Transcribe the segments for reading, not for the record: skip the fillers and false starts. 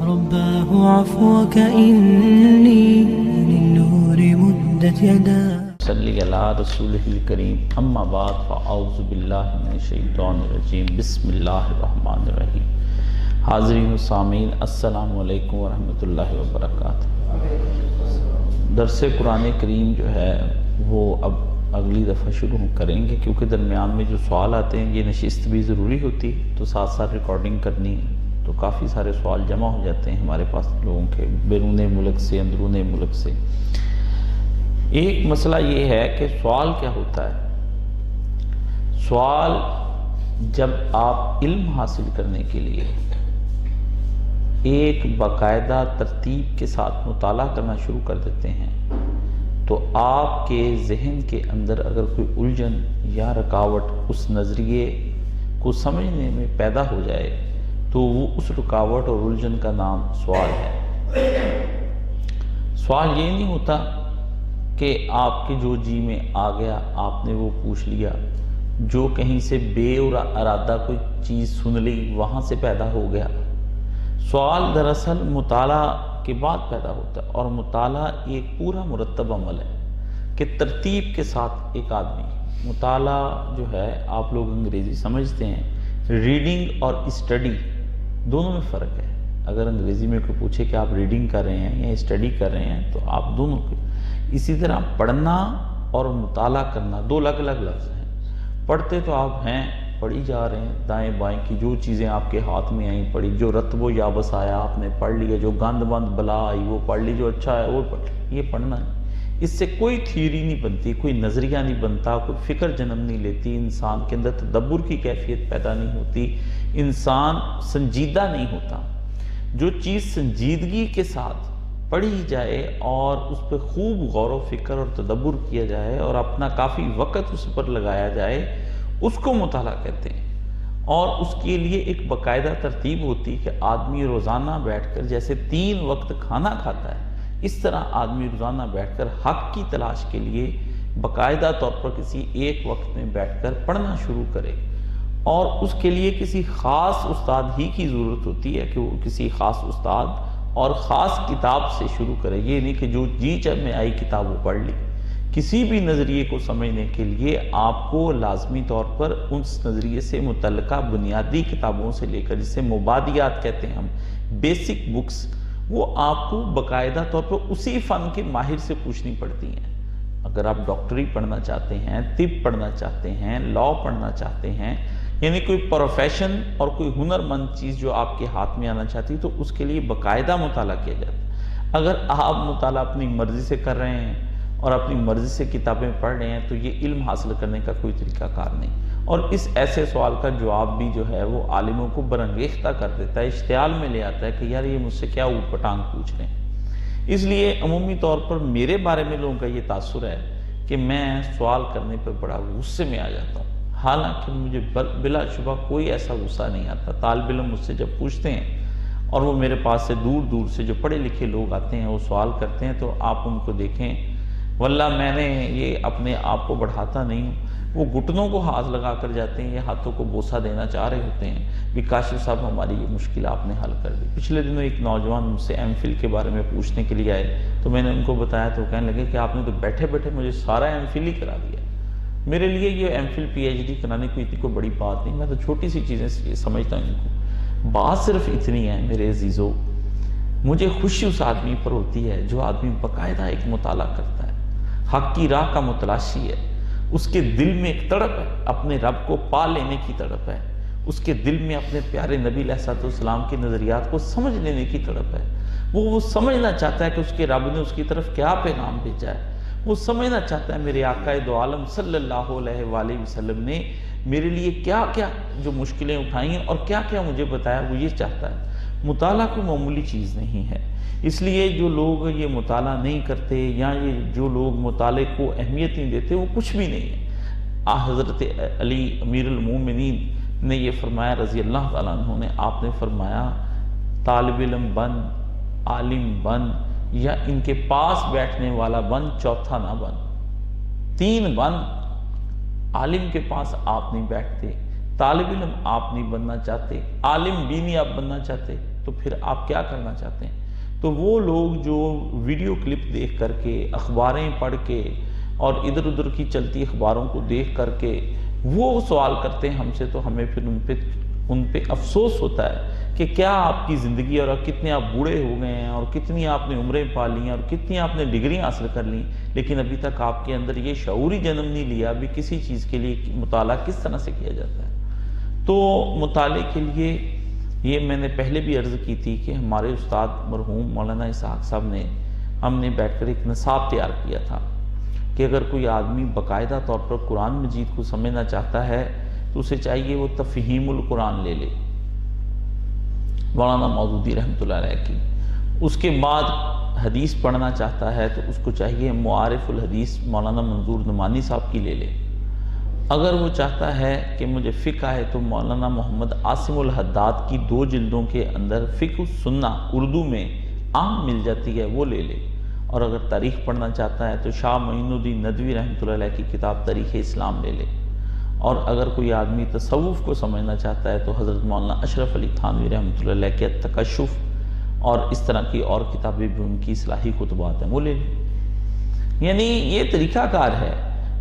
رباه عفوك إني للنور مدت يدا صلی علی رسولہ الکریم اما بعد فاعوذ باللہ من الشیطان الرجیم بسم اللہ الرحمن الرحیم۔ حاضرین و سامعین السلام علیکم ورحمۃ اللہ وبرکاتہ۔ درس قرآن کریم جو ہے وہ اب اگلی دفعہ شروع کریں گے، کیونکہ درمیان میں جو سوال آتے ہیں یہ نشست بھی ضروری ہوتی تو ساتھ ساتھ ریکارڈنگ کرنی، تو کافی سارے سوال جمع ہو جاتے ہیں ہمارے پاس لوگوں کے بیرون ملک سے اندرون ملک سے۔ ایک مسئلہ یہ ہے کہ سوال کیا ہوتا ہے؟ سوال جب آپ علم حاصل کرنے کے لیے ایک باقاعدہ ترتیب کے ساتھ مطالعہ کرنا شروع کر دیتے ہیں تو آپ کے ذہن کے اندر اگر کوئی الجھن یا رکاوٹ اس نظریے کو سمجھنے میں پیدا ہو جائے تو وہ اس رکاوٹ اور الجھن کا نام سوال ہے۔ سوال یہ نہیں ہوتا کہ آپ کے جو جی میں آ گیا آپ نے وہ پوچھ لیا، جو کہیں سے بے ارادہ کوئی چیز سن لی وہاں سے پیدا ہو گیا۔ سوال دراصل مطالعہ کے بعد پیدا ہوتا ہے، اور مطالعہ ایک پورا مرتب عمل ہے کہ ترتیب کے ساتھ ایک آدمی مطالعہ جو ہے، آپ لوگ انگریزی سمجھتے ہیں، ریڈنگ اور اسٹڈی دونوں میں فرق ہے۔ اگر انگریزی میں کوئی پوچھے کہ آپ ریڈنگ کر رہے ہیں یا اسٹڈی کر رہے ہیں تو آپ دونوں کے، اسی طرح پڑھنا اور مطالعہ کرنا دو الگ الگ لفظ ہیں۔ پڑھتے تو آپ ہیں، پڑھی جا رہے ہیں، دائیں بائیں کی جو چیزیں آپ کے ہاتھ میں آئیں پڑھی، جو رتب و یابس آیا آپ نے پڑھ لیا، جو گند بند بلا آئی وہ پڑھ لی، جو اچھا ہے وہ پڑھ لی، یہ پڑھنا ہے۔ اس سے کوئی تھیوری نہیں بنتی، کوئی نظریہ نہیں بنتا، کوئی فکر جنم نہیں لیتی، انسان کے اندر تدبر کی کیفیت پیدا نہیں ہوتی، انسان سنجیدہ نہیں ہوتا۔ جو چیز سنجیدگی کے ساتھ پڑھی جائے اور اس پہ خوب غور و فکر اور تدبر کیا جائے اور اپنا کافی وقت اس پر لگایا جائے، اس کو مطالعہ کہتے ہیں۔ اور اس کے لیے ایک باقاعدہ ترتیب ہوتی کہ آدمی روزانہ بیٹھ کر جیسے 3 وقت کھانا کھاتا ہے، اس طرح آدمی روزانہ بیٹھ کر حق کی تلاش کے لیے باقاعدہ طور پر کسی ایک وقت میں بیٹھ کر پڑھنا شروع کرے۔ اور اس کے لیے کسی خاص استاد ہی کی ضرورت ہوتی ہے کہ وہ کسی خاص استاد اور خاص کتاب سے شروع کرے۔ یہ نہیں کہ جو جی چاہ میں آئی کتاب وہ پڑھ لی۔ کسی بھی نظریے کو سمجھنے کے لیے آپ کو لازمی طور پر اس نظریے سے متعلقہ بنیادی کتابوں سے لے کر، جسے مبادیات کہتے ہیں ہم، بیسک بکس، وہ آپ کو باقاعدہ طور پر اسی فن کے ماہر سے پوچھنی پڑتی ہیں۔ اگر آپ ڈاکٹری پڑھنا چاہتے ہیں، طب پڑھنا چاہتے ہیں، لاء پڑھنا چاہتے ہیں، یعنی کوئی پروفیشن اور کوئی ہنر مند چیز جو آپ کے ہاتھ میں آنا چاہتی تو اس کے لیے باقاعدہ مطالعہ کیا جاتا ہے۔ اگر آپ مطالعہ اپنی مرضی سے کر رہے ہیں اور اپنی مرضی سے کتابیں پڑھ رہے ہیں تو یہ علم حاصل کرنے کا کوئی طریقہ کار نہیں۔ اور اس ایسے سوال کا جواب بھی جو ہے وہ عالموں کو برانگیختہ کر دیتا ہے، اشتعال میں لے آتا ہے کہ یار یہ مجھ سے کیا اوٹ پٹانگ پوچھ رہے ہیں۔ اس لیے عمومی طور پر میرے بارے میں لوگوں کا یہ تاثر ہے کہ میں سوال کرنے پر بڑا غصے میں آ جاتا ہوں، حالانکہ مجھے بلا شبہ کوئی ایسا غصہ نہیں آتا۔ طالب علم مجھ سے جب پوچھتے ہیں اور وہ میرے پاس سے دور دور سے جو پڑھے لکھے لوگ آتے ہیں وہ سوال کرتے ہیں تو آپ ان کو دیکھیں، واللہ میں نے یہ اپنے آپ کو بڑھاتا نہیں ہوں، وہ گھٹنوں کو ہاتھ لگا کر جاتے ہیں، یہ ہاتھوں کو بوسہ دینا چاہ رہے ہوتے ہیں کہ کاشف صاحب ہماری یہ مشکل آپ نے حل کر دی۔ پچھلے دنوں ایک نوجوان مجھ سے ایم فل کے بارے میں پوچھنے کے لیے آئے تو میں نے ان کو بتایا تو کہنے لگے کہ آپ نے تو بیٹھے بیٹھے مجھے سارا ایم فل ہی کرا دیا۔ میرے لیے یہ M phil P H D کرانے کوئی اتنی کوئی بڑی بات نہیں، میں تو چھوٹی سی چیزیں سمجھتا ہوں ان کو۔ بات صرف اتنی ہے میرے عزیزو، مجھے خوشی اس آدمی پر ہوتی ہے جو آدمی باقاعدہ ایک مطالعہ کرتا ہے، حق کی راہ کا متلاشی ہے، اس کے دل میں ایک تڑپ ہے، اپنے رب کو پا لینے کی تڑپ ہے، اس کے دل میں اپنے پیارے نبی علیہ السلام کے نظریات کو سمجھ لینے کی تڑپ ہے۔ وہ سمجھنا چاہتا ہے کہ اس کے رب نے اس کی طرف کیا پیغام بھیجا ہے، وہ سمجھنا چاہتا ہے میرے آقا دو عالم صلی اللہ علیہ وآلہ وسلم نے میرے لیے کیا کیا جو مشکلیں اٹھائیں اور کیا کیا مجھے بتایا، وہ یہ چاہتا ہے۔ مطالعہ کوئی معمولی چیز نہیں ہے، اس لیے جو لوگ یہ مطالعہ نہیں کرتے یا یہ جو لوگ مطالعے کو اہمیت نہیں دیتے وہ کچھ بھی نہیں ہے۔ حضرت علی امیر المومنین نے یہ فرمایا رضی اللہ تعالیٰ عنہ نے، آپ نے فرمایا طالب علم بن، عالم بن، یا ان کے پاس بیٹھنے والا بن، چوتھا نہ بن۔ 3 بن، عالم کے پاس آپ نہیں بیٹھتے، طالب علم آپ نہیں بننا چاہتے، عالم بھی نہیں آپ بننا چاہتے، تو پھر آپ کیا کرنا چاہتے ہیں؟ تو وہ لوگ جو ویڈیو کلپ دیکھ کر کے، اخباریں پڑھ کے اور ادھر ادھر کی چلتی اخباروں کو دیکھ کر کے وہ سوال کرتے ہیں ہم سے، تو ہمیں پھر ان پہ افسوس ہوتا ہے کہ کیا آپ کی زندگی اور کتنے آپ بوڑھے ہو گئے ہیں اور کتنی آپ نے عمریں پا لی ہیں اور کتنی آپ نے ڈگریاں حاصل کر لیں، لیکن ابھی تک آپ کے اندر یہ شعور ہی جنم نہیں لیا ابھی کسی چیز کے لیے مطالعہ کس طرح سے کیا جاتا ہے۔ تو مطالعے کے لیے یہ میں نے پہلے بھی عرض کی تھی کہ ہمارے استاد مرحوم مولانا اسحاق صاحب نے، ہم نے بیٹھ کر ایک نصاب تیار کیا تھا کہ اگر کوئی آدمی باقاعدہ طور پر قرآن مجید کو سمجھنا چاہتا ہے تو اسے چاہیے وہ تفہیم القرآن لے لے مولانا مودودی رحمۃ اللہ علیہ کی۔ اس کے بعد حدیث پڑھنا چاہتا ہے تو اس کو چاہیے معارف الحدیث مولانا منظور نعمانی صاحب کی لے لے۔ اگر وہ چاہتا ہے کہ مجھے فقہ ہے تو مولانا محمد عاصم الحداد کی 2 جلدوں کے اندر فقہ السنہ اردو میں عام مل جاتی ہے، وہ لے لے۔ اور اگر تاریخ پڑھنا چاہتا ہے تو شاہ معین الدین ندوی رحمۃ اللہ علیہ کی کتاب تاریخ اسلام لے لے۔ اور اگر کوئی آدمی تصوف کو سمجھنا چاہتا ہے تو حضرت مولانا اشرف علی تھانوی رحمۃ اللہ علیہ کے تکشف اور اس طرح کی اور کتابیں بھی ان کی اصلاحی خطبات ہیں، وہ لے لیں۔ یعنی یہ طریقہ کار ہے۔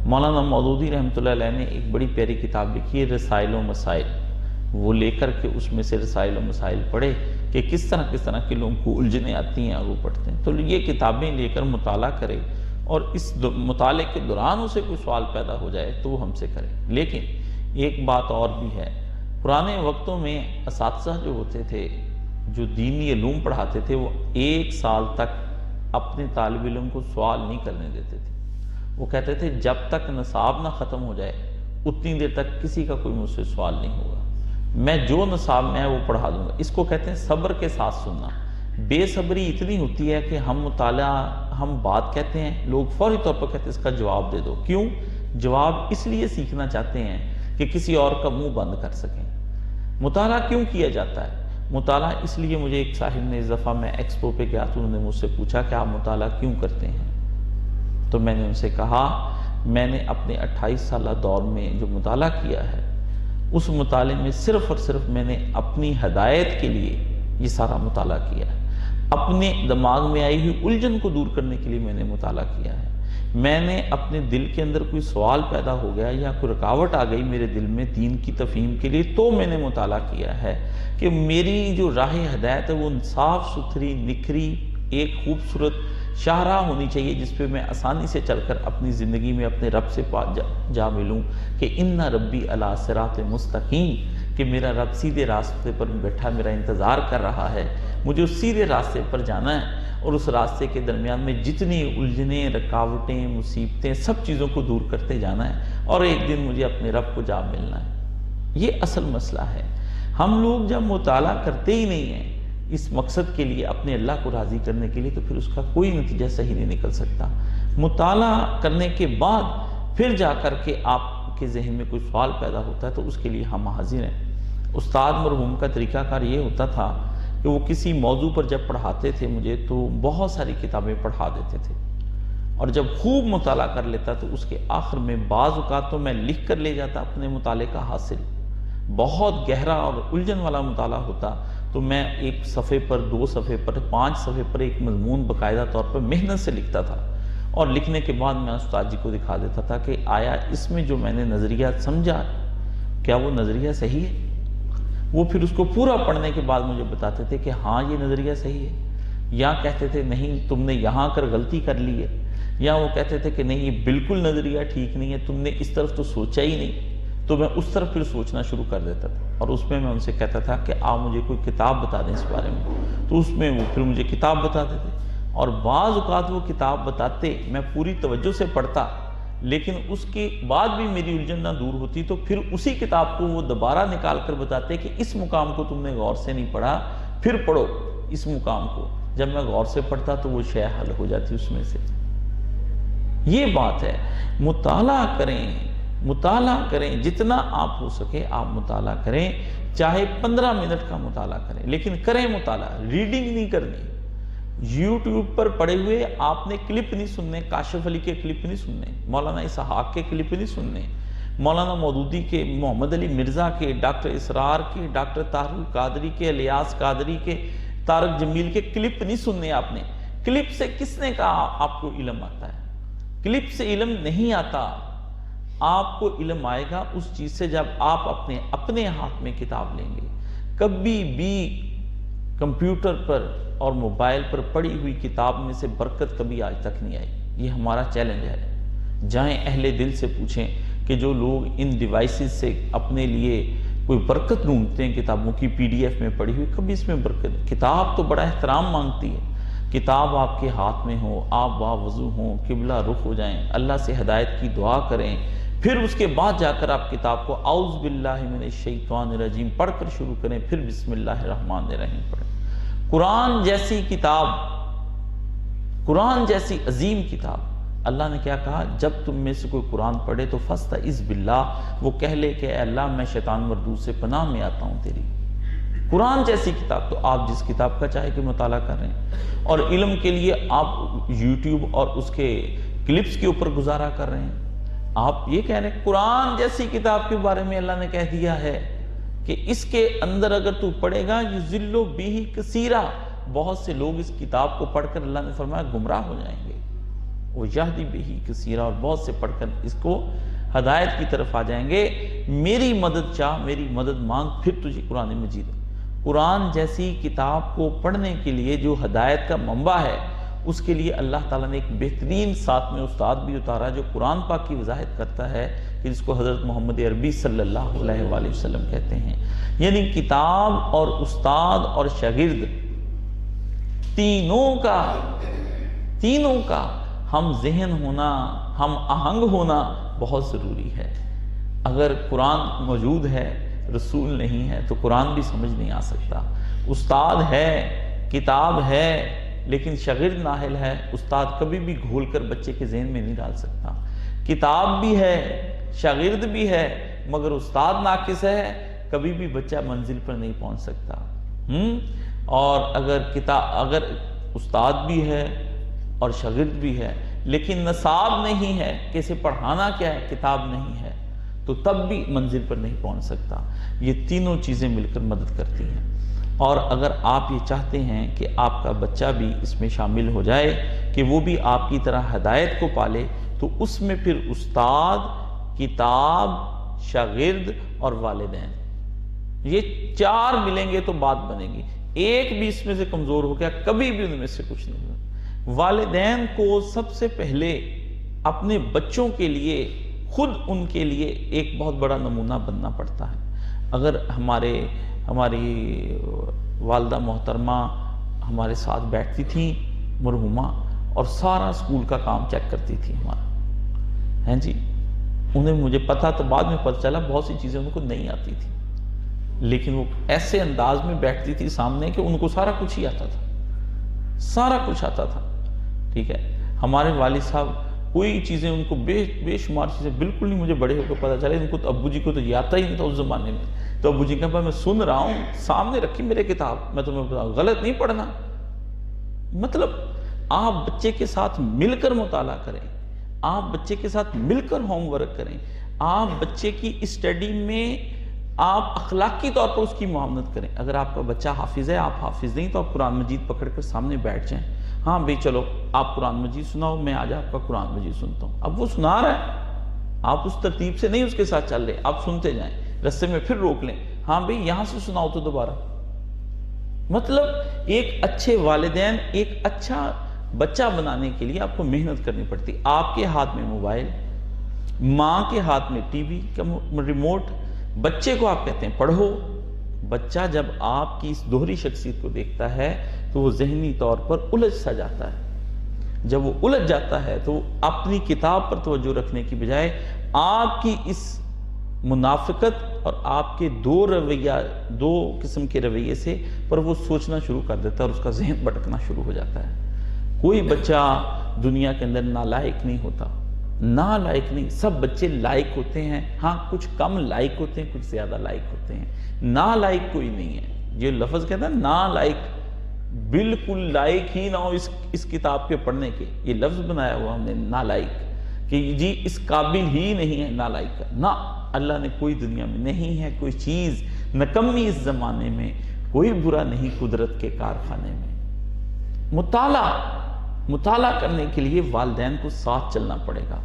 مولانا مودودی رحمۃ اللہ علیہ نے ایک بڑی پیاری کتاب لکھی ہے رسائل و مسائل، وہ لے کر کے اس میں سے رسائل و مسائل پڑھے کہ کس طرح کے لوگوں کو الجھنیں آتی ہیں اور وہ پڑھتے ہیں۔ تو یہ کتابیں لے کر مطالعہ کرے اور اس مطالعے کے دوران اسے کوئی سوال پیدا ہو جائے تو وہ ہم سے کرے۔ لیکن ایک بات اور بھی ہے، پرانے وقتوں میں اساتذہ جو ہوتے تھے جو دینی علوم پڑھاتے تھے وہ 1 سال تک اپنے طالب علم کو سوال نہیں کرنے دیتے تھے۔ وہ کہتے تھے جب تک نصاب نہ ختم ہو جائے اتنی دیر تک کسی کا کوئی مجھ سے سوال نہیں ہوگا، میں جو نصاب میں ہے وہ پڑھا دوں گا۔ اس کو کہتے ہیں صبر کے ساتھ سننا۔ بے صبری اتنی ہوتی ہے کہ ہم بات کہتے ہیں، لوگ فوری طور پر کہتے ہیں اس کا جواب دے دو۔ کیوں؟ جواب اس لیے سیکھنا چاہتے ہیں کہ کسی اور کا منہ بند کر سکیں۔ مطالعہ کیوں کیا جاتا ہے؟ مطالعہ اس لیے، مجھے ایک صاحب نے اس دفعہ میں ایکسپو پہ گیا تو انہوں نے مجھ سے پوچھا کہ آپ مطالعہ کیوں کرتے ہیں؟ تو میں نے ان سے کہا میں نے اپنے 28 سالہ دور میں جو مطالعہ کیا ہے اس مطالعے میں صرف اور صرف میں نے اپنی ہدایت کے لیے یہ سارا مطالعہ کیا ہے، اپنے دماغ میں آئی ہوئی الجھن کو دور کرنے کے لیے میں نے مطالعہ کیا ہے۔ میں نے اپنے دل کے اندر کوئی سوال پیدا ہو گیا یا کوئی رکاوٹ آ گئی میرے دل میں دین کی تفہیم کے لیے تو میں نے مطالعہ کیا ہے کہ میری جو راہ ہدایت ہے وہ صاف ستھری نکھری ایک خوبصورت شاہراہ ہونی چاہیے جس پہ میں آسانی سے چل کر اپنی زندگی میں اپنے رب سے جا ملوں کہ ان ربی علی صراط مستقیم، کہ میرا رب سیدھے راستے پر بیٹھا میرا انتظار کر رہا ہے، مجھے اس سیدھے راستے پر جانا ہے اور اس راستے کے درمیان میں جتنی الجھنیں رکاوٹیں مصیبتیں سب چیزوں کو دور کرتے جانا ہے اور ایک دن مجھے اپنے رب کو جا ملنا ہے۔ یہ اصل مسئلہ ہے۔ ہم لوگ جب مطالعہ کرتے ہی نہیں ہیں اس مقصد کے لیے، اپنے اللہ کو راضی کرنے کے لیے، تو پھر اس کا کوئی نتیجہ صحیح نہیں نکل سکتا۔ مطالعہ کرنے کے بعد پھر جا کر کے آپ کے ذہن میں کوئی سوال پیدا ہوتا ہے تو اس کے لیے ہم حاضر ہیں۔ استاد مرحوم کا طریقہ کار یہ ہوتا تھا کہ وہ کسی موضوع پر جب پڑھاتے تھے مجھے تو بہت ساری کتابیں پڑھا دیتے تھے اور جب خوب مطالعہ کر لیتا تو اس کے آخر میں بعض اوقات تو میں لکھ کر لے جاتا اپنے مطالعے کا حاصل، بہت گہرا اور الجھن والا مطالعہ ہوتا تو میں 1 صفحے پر 2 صفحے پر 5 صفحے پر ایک مضمون باقاعدہ طور پر محنت سے لکھتا تھا اور لکھنے کے بعد میں استاد جی کو دکھا دیتا تھا کہ آیا اس میں جو میں نے نظریہ سمجھا کیا وہ نظریہ صحیح ہے؟ وہ پھر اس کو پورا پڑھنے کے بعد مجھے بتاتے تھے کہ ہاں یہ نظریہ صحیح ہے، یا کہتے تھے نہیں تم نے یہاں کر غلطی کر لی ہے، یا وہ کہتے تھے کہ نہیں یہ بالکل نظریہ ٹھیک نہیں ہے، تم نے اس طرف تو سوچا ہی نہیں۔ تو میں اس طرف پھر سوچنا شروع کر دیتا تھا اور اس میں ان سے کہتا تھا کہ آپ مجھے کوئی کتاب بتا دیں اس بارے میں، تو اس میں وہ پھر مجھے کتاب بتاتے تھے اور بعض اوقات وہ کتاب بتاتے میں پوری توجہ سے پڑھتا لیکن اس کے بعد بھی میری الجھن نہ دور ہوتی تو پھر اسی کتاب کو وہ دوبارہ نکال کر بتاتے کہ اس مقام کو تم نے غور سے نہیں پڑھا، پھر پڑھو اس مقام کو۔ جب میں غور سے پڑھتا تو وہ شے حل ہو جاتی اس میں سے۔ یہ بات ہے، مطالعہ کریں جتنا آپ ہو سکے آپ مطالعہ کریں، چاہے 15 منٹ کا مطالعہ کریں لیکن کریں مطالعہ، ریڈنگ نہیں کرنی۔ یوٹیوب پر پڑے ہوئے آپ نے کلپ نہیں سننے، کاشف علی کے کلپ نہیں سننے، مولانا اسحاق کے کلپ نہیں سننے، مولانا مودودی کے، محمد علی مرزا کے، ڈاکٹر اسرار کے، ڈاکٹر طاہر القادری کے، الیاس قادری کے، طارق جمیل کے کلپ نہیں سننے آپ نے۔ کلپ سے کس نے کہا آپ کو علم آتا ہے؟ کلپ سے علم نہیں آتا۔ آپ کو علم آئے گا اس چیز سے جب آپ اپنے ہاتھ میں کتاب لیں گے۔ کبھی بھی کمپیوٹر پر اور موبائل پر پڑھی ہوئی کتاب میں سے برکت کبھی آج تک نہیں آئی۔ یہ ہمارا چیلنج ہے۔ جائیں اہل دل سے پوچھیں کہ جو لوگ ان ڈیوائسز سے اپنے لیے کوئی برکت ڈھونڈتے ہیں کتابوں کی پی ڈی ایف میں پڑھی ہوئی، کبھی اس میں برکت۔ کتاب تو بڑا احترام مانگتی ہے۔ کتاب آپ کے ہاتھ میں ہو، آپ باوضو ہوں، قبلہ رخ ہو جائیں، اللہ سے ہدایت کی دعا کریں، پھر اس کے بعد جا کر آپ کتاب کو اعوذ باللہ من الشیطان الرجیم پڑھ کر شروع کریں، پھر بسم اللہ الرحمن الرحیم پڑھیں۔ قرآن جیسی کتاب، قرآن جیسی عظیم کتاب، اللہ نے کیا کہا؟ جب تم میں سے کوئی قرآن پڑھے تو فاستعذ باللہ، وہ کہہ لے کہ اے اللہ میں شیطان مردود سے پناہ میں آتا ہوں تیری۔ قرآن جیسی کتاب، تو آپ جس کتاب کا چاہے کہ مطالعہ کر رہے ہیں، اور علم کے لیے آپ یوٹیوب اور اس کے کلپس کے اوپر گزارا کر رہے ہیں۔ آپ یہ کہہ رہے ہیں قرآن جیسی کتاب کے بارے میں اللہ نے کہہ دیا ہے کہ اس کے اندر اگر تو پڑھے گا یضل بہ کثیرا، بہت سے لوگ اس کتاب کو پڑھ کر اللہ نے فرمایا گمراہ ہو جائیں گے، ویہدی بہ کثیرا، اور بہت سے پڑھ کر اس کو ہدایت کی طرف آ جائیں گے۔ میری مدد چاہ، میری مدد مانگ، پھر تجھے قرآن مجید۔ قرآن جیسی کتاب کو پڑھنے کے لیے جو ہدایت کا منبع ہے، اس کے لیے اللہ تعالیٰ نے ایک بہترین ساتھ میں استاد بھی اتارا جو قرآن پاک کی وضاحت کرتا ہے، کہ جس کو حضرت محمد عربی صلی اللہ علیہ وآلہ وسلم کہتے ہیں۔ یعنی کتاب اور استاد اور شاگرد تینوں کا ہم ذہن ہونا، ہم آہنگ ہونا بہت ضروری ہے۔ اگر قرآن موجود ہے، رسول نہیں ہے، تو قرآن بھی سمجھ نہیں آ سکتا۔ استاد ہے، کتاب ہے، لیکن شاگرد نااہل ہے، استاد کبھی بھی گھول کر بچے کے ذہن میں نہیں ڈال سکتا۔ کتاب بھی ہے، شاگرد بھی ہے، مگر استاد ناقص ہے، کبھی بھی بچہ منزل پر نہیں پہنچ سکتا۔ اور اگر استاد بھی ہے اور شاگرد بھی ہے، لیکن نصاب نہیں ہے کہ اسے پڑھانا کیا ہے، کتاب نہیں ہے، تو تب بھی منزل پر نہیں پہنچ سکتا۔ یہ تینوں چیزیں مل کر مدد کرتی ہیں۔ اور اگر آپ یہ چاہتے ہیں کہ آپ کا بچہ بھی اس میں شامل ہو جائے، کہ وہ بھی آپ کی طرح ہدایت کو پالے، تو اس میں پھر استاد، کتاب، شاگرد اور والدین، یہ چار ملیں گے تو بات بنے گی۔ ایک بھی اس میں سے کمزور ہو گیا، کبھی بھی ان میں سے کچھ نہیں ہوگا۔ والدین کو سب سے پہلے اپنے بچوں کے لیے، خود ان کے لیے ایک بہت بڑا نمونہ بننا پڑتا ہے۔ اگر ہماری والدہ محترمہ ہمارے ساتھ بیٹھتی تھیں مرحومہ، اور سارا اسکول کا کام چیک کرتی تھی ہمارا، ہیں جی، انہیں مجھے پتا تو بعد میں پتہ چلا بہت سی چیزیں ان کو نہیں آتی تھی، لیکن وہ ایسے انداز میں بیٹھتی تھی سامنے کہ ان کو سارا کچھ ہی آتا تھا، سارا کچھ آتا تھا۔ ٹھیک ہے، ہمارے والد صاحب کوئی چیزیں ان کو بے شمار چیزیں بالکل نہیں، مجھے بڑے ہو کے پتہ چلے ان کو تو ابو جی کو تو یہ آتا ہی نہیں تھا اس زمانے میں۔ تو ابو جی کہا میں سن رہا ہوں، سامنے رکھی میرے کتاب، میں تمہیں بتاؤں غلط نہیں پڑھنا۔ مطلب آپ بچے کے ساتھ مل کر مطالعہ کریں، آپ بچے کے ساتھ مل کر ہوم ورک کریں، آپ بچے کی اسٹڈی میں آپ اخلاقی طور پر اس کی معاونت کریں۔ اگر آپ کا بچہ حافظ ہے، آپ حافظ نہیں، تو آپ قرآن مجید پکڑ کر سامنے بیٹھ جائیں، ہاں بھئی چلو آپ قرآن مجید سناؤ، میں آج آپ کا قرآن مجید سنتا ہوں۔ اب وہ سنا رہا ہے، آپ اس ترتیب سے نہیں اس کے ساتھ چل رہے، آپ سنتے جائیں، رستے میں پھر روک لیں، ہاں بھئی یہاں سے سناؤ تو دوبارہ۔ مطلب ایک اچھے والدین، ایک اچھا بچہ بنانے کے لیے آپ کو محنت کرنی پڑتی۔ آپ کے ہاتھ میں موبائل، ماں کے ہاتھ میں ٹی وی کا ریموٹ، بچے کو آپ کہتے ہیں پڑھو۔ بچہ جب آپ کی اس دوہری شخصیت کو دیکھتا ہے تو وہ ذہنی طور پر الجھ سا جاتا ہے۔ جب وہ الجھ جاتا ہے تو وہ اپنی کتاب پر توجہ رکھنے کی بجائے آپ کی اس منافقت اور آپ کے دو قسم کے رویے سے پر وہ سوچنا شروع کر دیتا ہے اور اس کا ذہن بھٹکنا شروع ہو جاتا ہے۔ کوئی بچہ دنیا کے اندر نالائق نہیں ہوتا، نالائق نہیں، سب بچے لائق ہوتے ہیں، ہاں کچھ کم لائق ہوتے ہیں، کچھ زیادہ لائق ہوتے ہیں، نالائق کوئی نہیں ہے۔ یہ لفظ کہتا ہے نالائق، بالکل لائق ہی نہ ہو اس کتاب کے پڑھنے کے، یہ لفظ بنایا ہوا ہم نے نالائق۔ کہ جی اس قابل ہی نہیں ہے نالائق کا، نہ، اللہ نے کوئی دنیا میں نہیں ہے کوئی چیز نکمی اس زمانے میں، کوئی برا نہیں قدرت کے کارخانے میں۔ مطالعہ کرنے کے لیے والدین کو ساتھ چلنا پڑے گا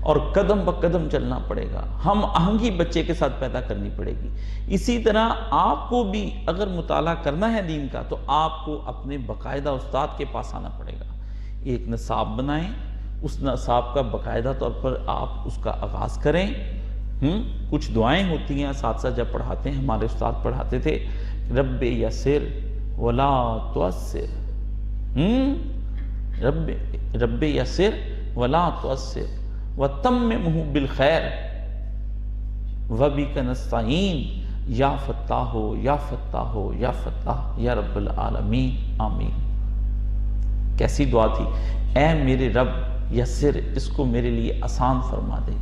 اور قدم بقدم چلنا پڑے گا، ہم آہنگی بچے کے ساتھ پیدا کرنی پڑے گی۔ اسی طرح آپ کو بھی اگر مطالعہ کرنا ہے دین کا تو آپ کو اپنے باقاعدہ استاد کے پاس آنا پڑے گا، ایک نصاب بنائیں، اس نصاب کا باقاعدہ طور پر آپ اس کا آغاز کریں۔ کچھ دعائیں ہوتی ہیں اساتذہ جب پڑھاتے ہیں، ہمارے استاد پڑھاتے تھے، رب یسر ولا تعسر، رب یسر ولا تعسر وتممہ بالخیر وبک نستعین یا فتاح یا فتاح یا فتاح یا رب العالمین آمین۔ کیسی دعا تھی، اے میرے رب یسر، اس کو میرے لیے آسان فرما دے،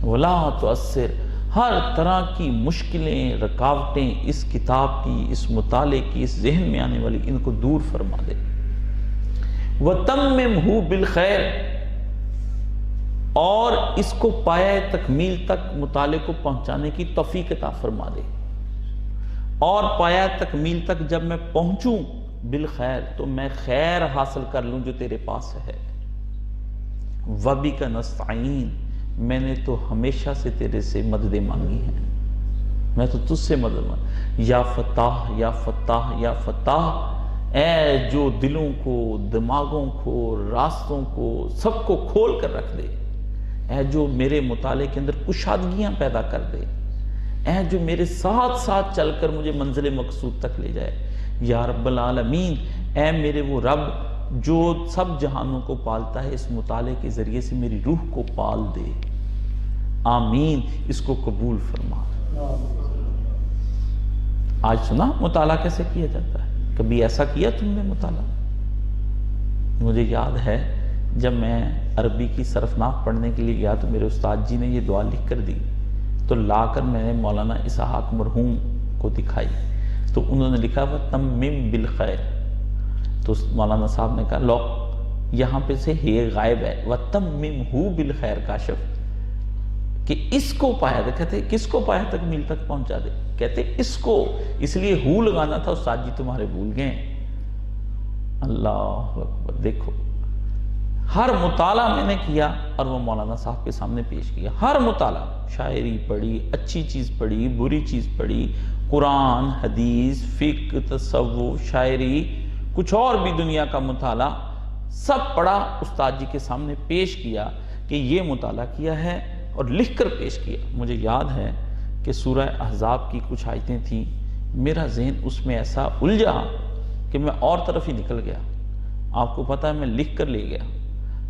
ولا تعسر، ہر طرح کی مشکلیں رکاوٹیں اس کتاب کی، اس مطالعے کی، اس ذہن میں آنے والی، ان کو دور فرما دے، وتممہ بالخیر، اور اس کو پایہ تکمیل تک مطالعے کو پہنچانے کی توفیق عطا فرما دے، اور پایہ تکمیل تک جب میں پہنچوں بالخیر تو میں خیر حاصل کر لوں جو تیرے پاس ہے۔ وَبِكَ نَسْتَعِينَ، میں نے تو ہمیشہ سے تیرے سے مدد مانگی ہیں، میں تو تجھ سے مدد مانگی، یا فتاح یا فتاح یا فتاح، اے جو دلوں کو، دماغوں کو، راستوں کو، سب کو کھول کر رکھ دے، اے جو میرے مطالعے کے اندر کشادگیاں پیدا کر دے، اے جو میرے ساتھ ساتھ چل کر مجھے منزل مقصود تک لے جائے، یا رب العالمین، اے میرے وہ رب جو سب جہانوں کو پالتا ہے، اس مطالعے کے ذریعے سے میری روح کو پال دے، آمین، اس کو قبول فرما۔ آج سنا مطالعہ کیسے کیا جاتا ہے؟ کبھی ایسا کیا تم نے مطالعہ؟ مجھے یاد ہے جب میں عربی کی صرفناک پڑھنے کے لیے گیا تو میرے استاد جی نے یہ دعا لکھ کر دی، تو لا کر میں نے مولانا اسحاق مرحوم کو دکھائی، تو انہوں نے لکھا وَتَمِّم بِالْخَيْرِ، تو مولانا صاحب نے کہا لو یہاں پہ سے ہے غائب ہے، وَتَمِّمْہُ بِالْخَيْرِ کاشف، کہ اس کو پایا دے، کہتے کس کو پایا تکمیل تک پہنچا دے، کہتے اس کو، اس لیے ہو لگانا تھا، استاد جی تمہارے بھول گئے۔ اللہ اکبر، دیکھو ہر مطالعہ میں نے کیا اور وہ مولانا صاحب کے سامنے پیش کیا، ہر مطالعہ، شاعری پڑھی، اچھی چیز پڑھی، بری چیز پڑھی، قرآن، حدیث، فقہ، تصوف، شاعری، کچھ اور بھی دنیا کا مطالعہ، سب پڑھا، استاد جی کے سامنے پیش کیا کہ یہ مطالعہ کیا ہے اور لکھ کر پیش کیا۔ مجھے یاد ہے کہ سورہ احزاب کی کچھ آیتیں تھیں، میرا ذہن اس میں ایسا الجھا کہ میں اور طرف ہی نکل گیا۔ آپ کو پتہ ہے میں لکھ کر لے گیا،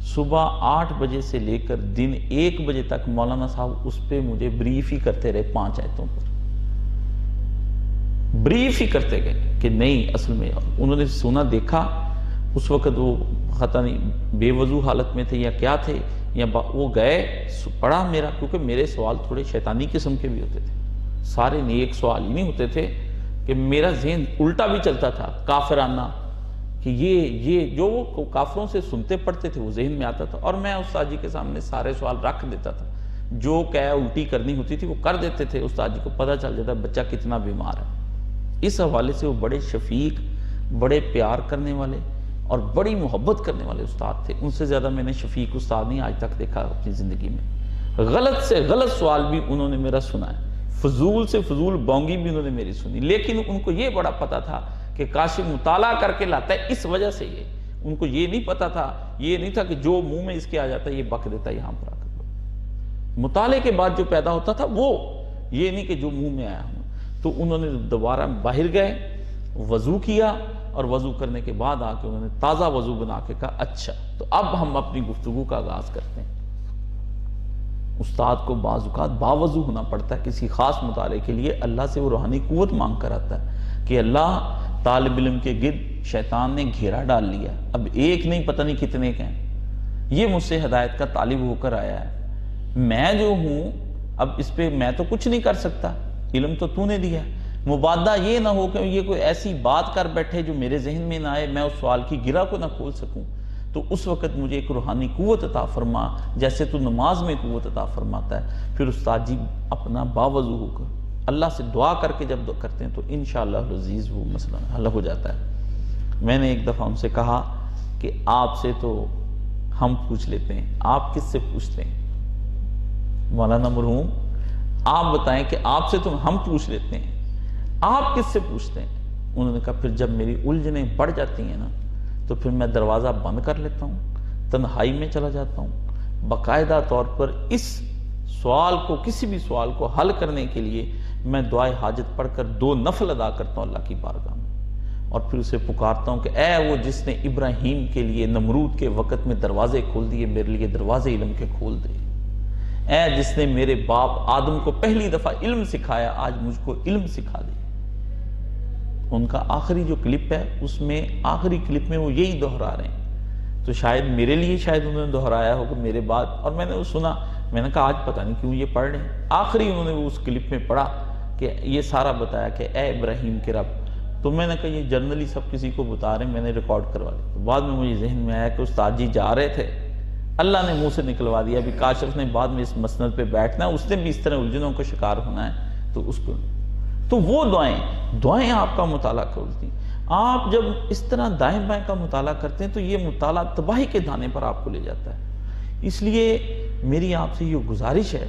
صبح 8 بجے سے لے کر دن 1 بجے تک مولانا صاحب اس پہ مجھے بریف ہی کرتے رہے، 5 آیتوں پر بریف ہی کرتے گئے کہ نہیں، اصل میں انہوں نے سنا دیکھا، اس وقت وہ پتہ نہیں بے وضو حالت میں تھے یا کیا تھے، یا وہ گئے پڑھا میرا، کیونکہ میرے سوال تھوڑے شیطانی قسم کے بھی ہوتے تھے، سارے نیک سوال ہی نہیں ہوتے تھے، کہ میرا ذہن الٹا بھی چلتا تھا کافرانہ، کہ یہ جو وہ کافروں سے سنتے پڑھتے تھے وہ ذہن میں آتا تھا، اور میں استاد جی کے سامنے سارے سوال رکھ دیتا تھا، جو کیا الٹی کرنی ہوتی تھی وہ کر دیتے تھے، استاد جی کو پتہ چل جاتا بچہ کتنا بیمار ہے۔ اس حوالے سے وہ بڑے شفیق، بڑے پیار کرنے والے اور بڑی محبت کرنے والے استاد تھے، ان سے زیادہ میں نے شفیق استاد نہیں آج تک دیکھا اپنی زندگی میں۔ غلط سے غلط سوال بھی انہوں نے میرا سنا ہے، فضول سے فضول بونگی بھی انہوں نے میری سنی، لیکن ان کو یہ بڑا پتا تھا کہ کاشف مطالعہ کر کے لاتا ہے، اس وجہ سے یہ، ان کو یہ نہیں پتا تھا، یہ نہیں تھا کہ جو منہ میں اس کے آ جاتا ہے یہ بک دیتا ہے یہاں پر آ کر، مطالعے کے بعد جو پیدا ہوتا تھا وہ، یہ نہیں کہ جو منہ میں آیا ہوں۔ تو انہوں نے دوبارہ باہر گئے، وضو کیا، اور وضو کرنے کے بعد آ کے انہوں نے تازہ وضو بنا کے کہا اچھا تو اب ہم اپنی گفتگو کا آغاز کرتے ہیں۔ استاد کو بعض اوقات باوضو ہونا پڑتا ہے کسی خاص مطالعے کے لیے، اللہ سے وہ روحانی قوت مانگ کر آتا ہے کہ اللہ طالب علم کے گرد شیطان نے گھیرا ڈال لیا، اب ایک نہیں پتہ نہیں کتنے کے ہیں، یہ مجھ سے ہدایت کا طالب ہو کر آیا ہے، میں جو ہوں اب اس پہ میں تو کچھ نہیں کر سکتا، علم تو نے دیا ہے، مبادہ یہ نہ ہو کہ یہ کوئی ایسی بات کر بیٹھے جو میرے ذہن میں نہ آئے، میں اس سوال کی گرہ کو نہ کھول سکوں، تو اس وقت مجھے ایک روحانی قوت عطا فرما، جیسے تو نماز میں قوت عطا فرماتا ہے۔ پھر استاد جی اپنا باوضو ہو کر اللہ سے دعا کر کے جب کرتے ہیں تو انشاءاللہ العزیز وہ مسئلہ حل ہو جاتا ہے۔ میں نے ایک دفعہ ان سے کہا کہ آپ سے تو ہم پوچھ لیتے ہیں، آپ کس سے پوچھتے ہیں؟ مولانا مرحوم آپ بتائیں کہ آپ سے تو ہم پوچھ لیتے ہیں، آپ کس سے پوچھتے ہیں؟ انہوں نے کہا پھر جب میری الجھنیں بڑھ جاتی ہیں نا تو پھر میں دروازہ بند کر لیتا ہوں، تنہائی میں چلا جاتا ہوں، باقاعدہ طور پر اس سوال کو، کسی بھی سوال کو حل کرنے کے لیے میں دعائے حاجت پڑھ کر 2 نفل ادا کرتا ہوں اللہ کی بارگاہ میں، اور پھر اسے پکارتا ہوں کہ اے وہ جس نے ابراہیم کے لیے نمرود کے وقت میں دروازے کھول دیے، میرے لیے دروازے علم کے کھول دے۔ اے جس نے میرے باپ آدم کو پہلی دفعہ علم سکھایا، آج مجھ کو علم سکھا دے۔ ان کا آخری جو کلپ ہے اس میں، آخری کلپ میں وہ یہی دہرا رہے ہیں، تو شاید میرے لیے شاید انہوں نے دہرایا ہوگا میرے بعد، اور میں نے وہ سنا، میں نے کہا آج پتہ نہیں کیوں یہ پڑھ رہے ہیں۔ آخری انہوں نے وہ اس کلپ میں پڑھا کہ یہ سارا بتایا کہ اے ابراہیم کے رب، تو میں نے کہا یہ جنرلی سب کسی کو بتا رہے ہیں، میں نے ریکارڈ کروا لیا۔ تو بعد میں مجھے ذہن میں آیا کہ استاد جی جا رہے تھے، اللہ نے منہ سے نکلوا دیا، ابھی کاشف نے بعد میں اس مسند پہ بیٹھنا ہے، اس نے بھی اس طرح الجھنوں کا شکار ہونا ہے، تو اس کو، تو وہ دعائیں آپ کا مطالعہ کھولتی ہیں۔ آپ جب اس طرح دائیں بائیں کا مطالعہ کرتے ہیں تو یہ مطالعہ تباہی کے دانے پر آپ کو لے جاتا ہے۔ اس لیے میری آپ سے یہ گزارش ہے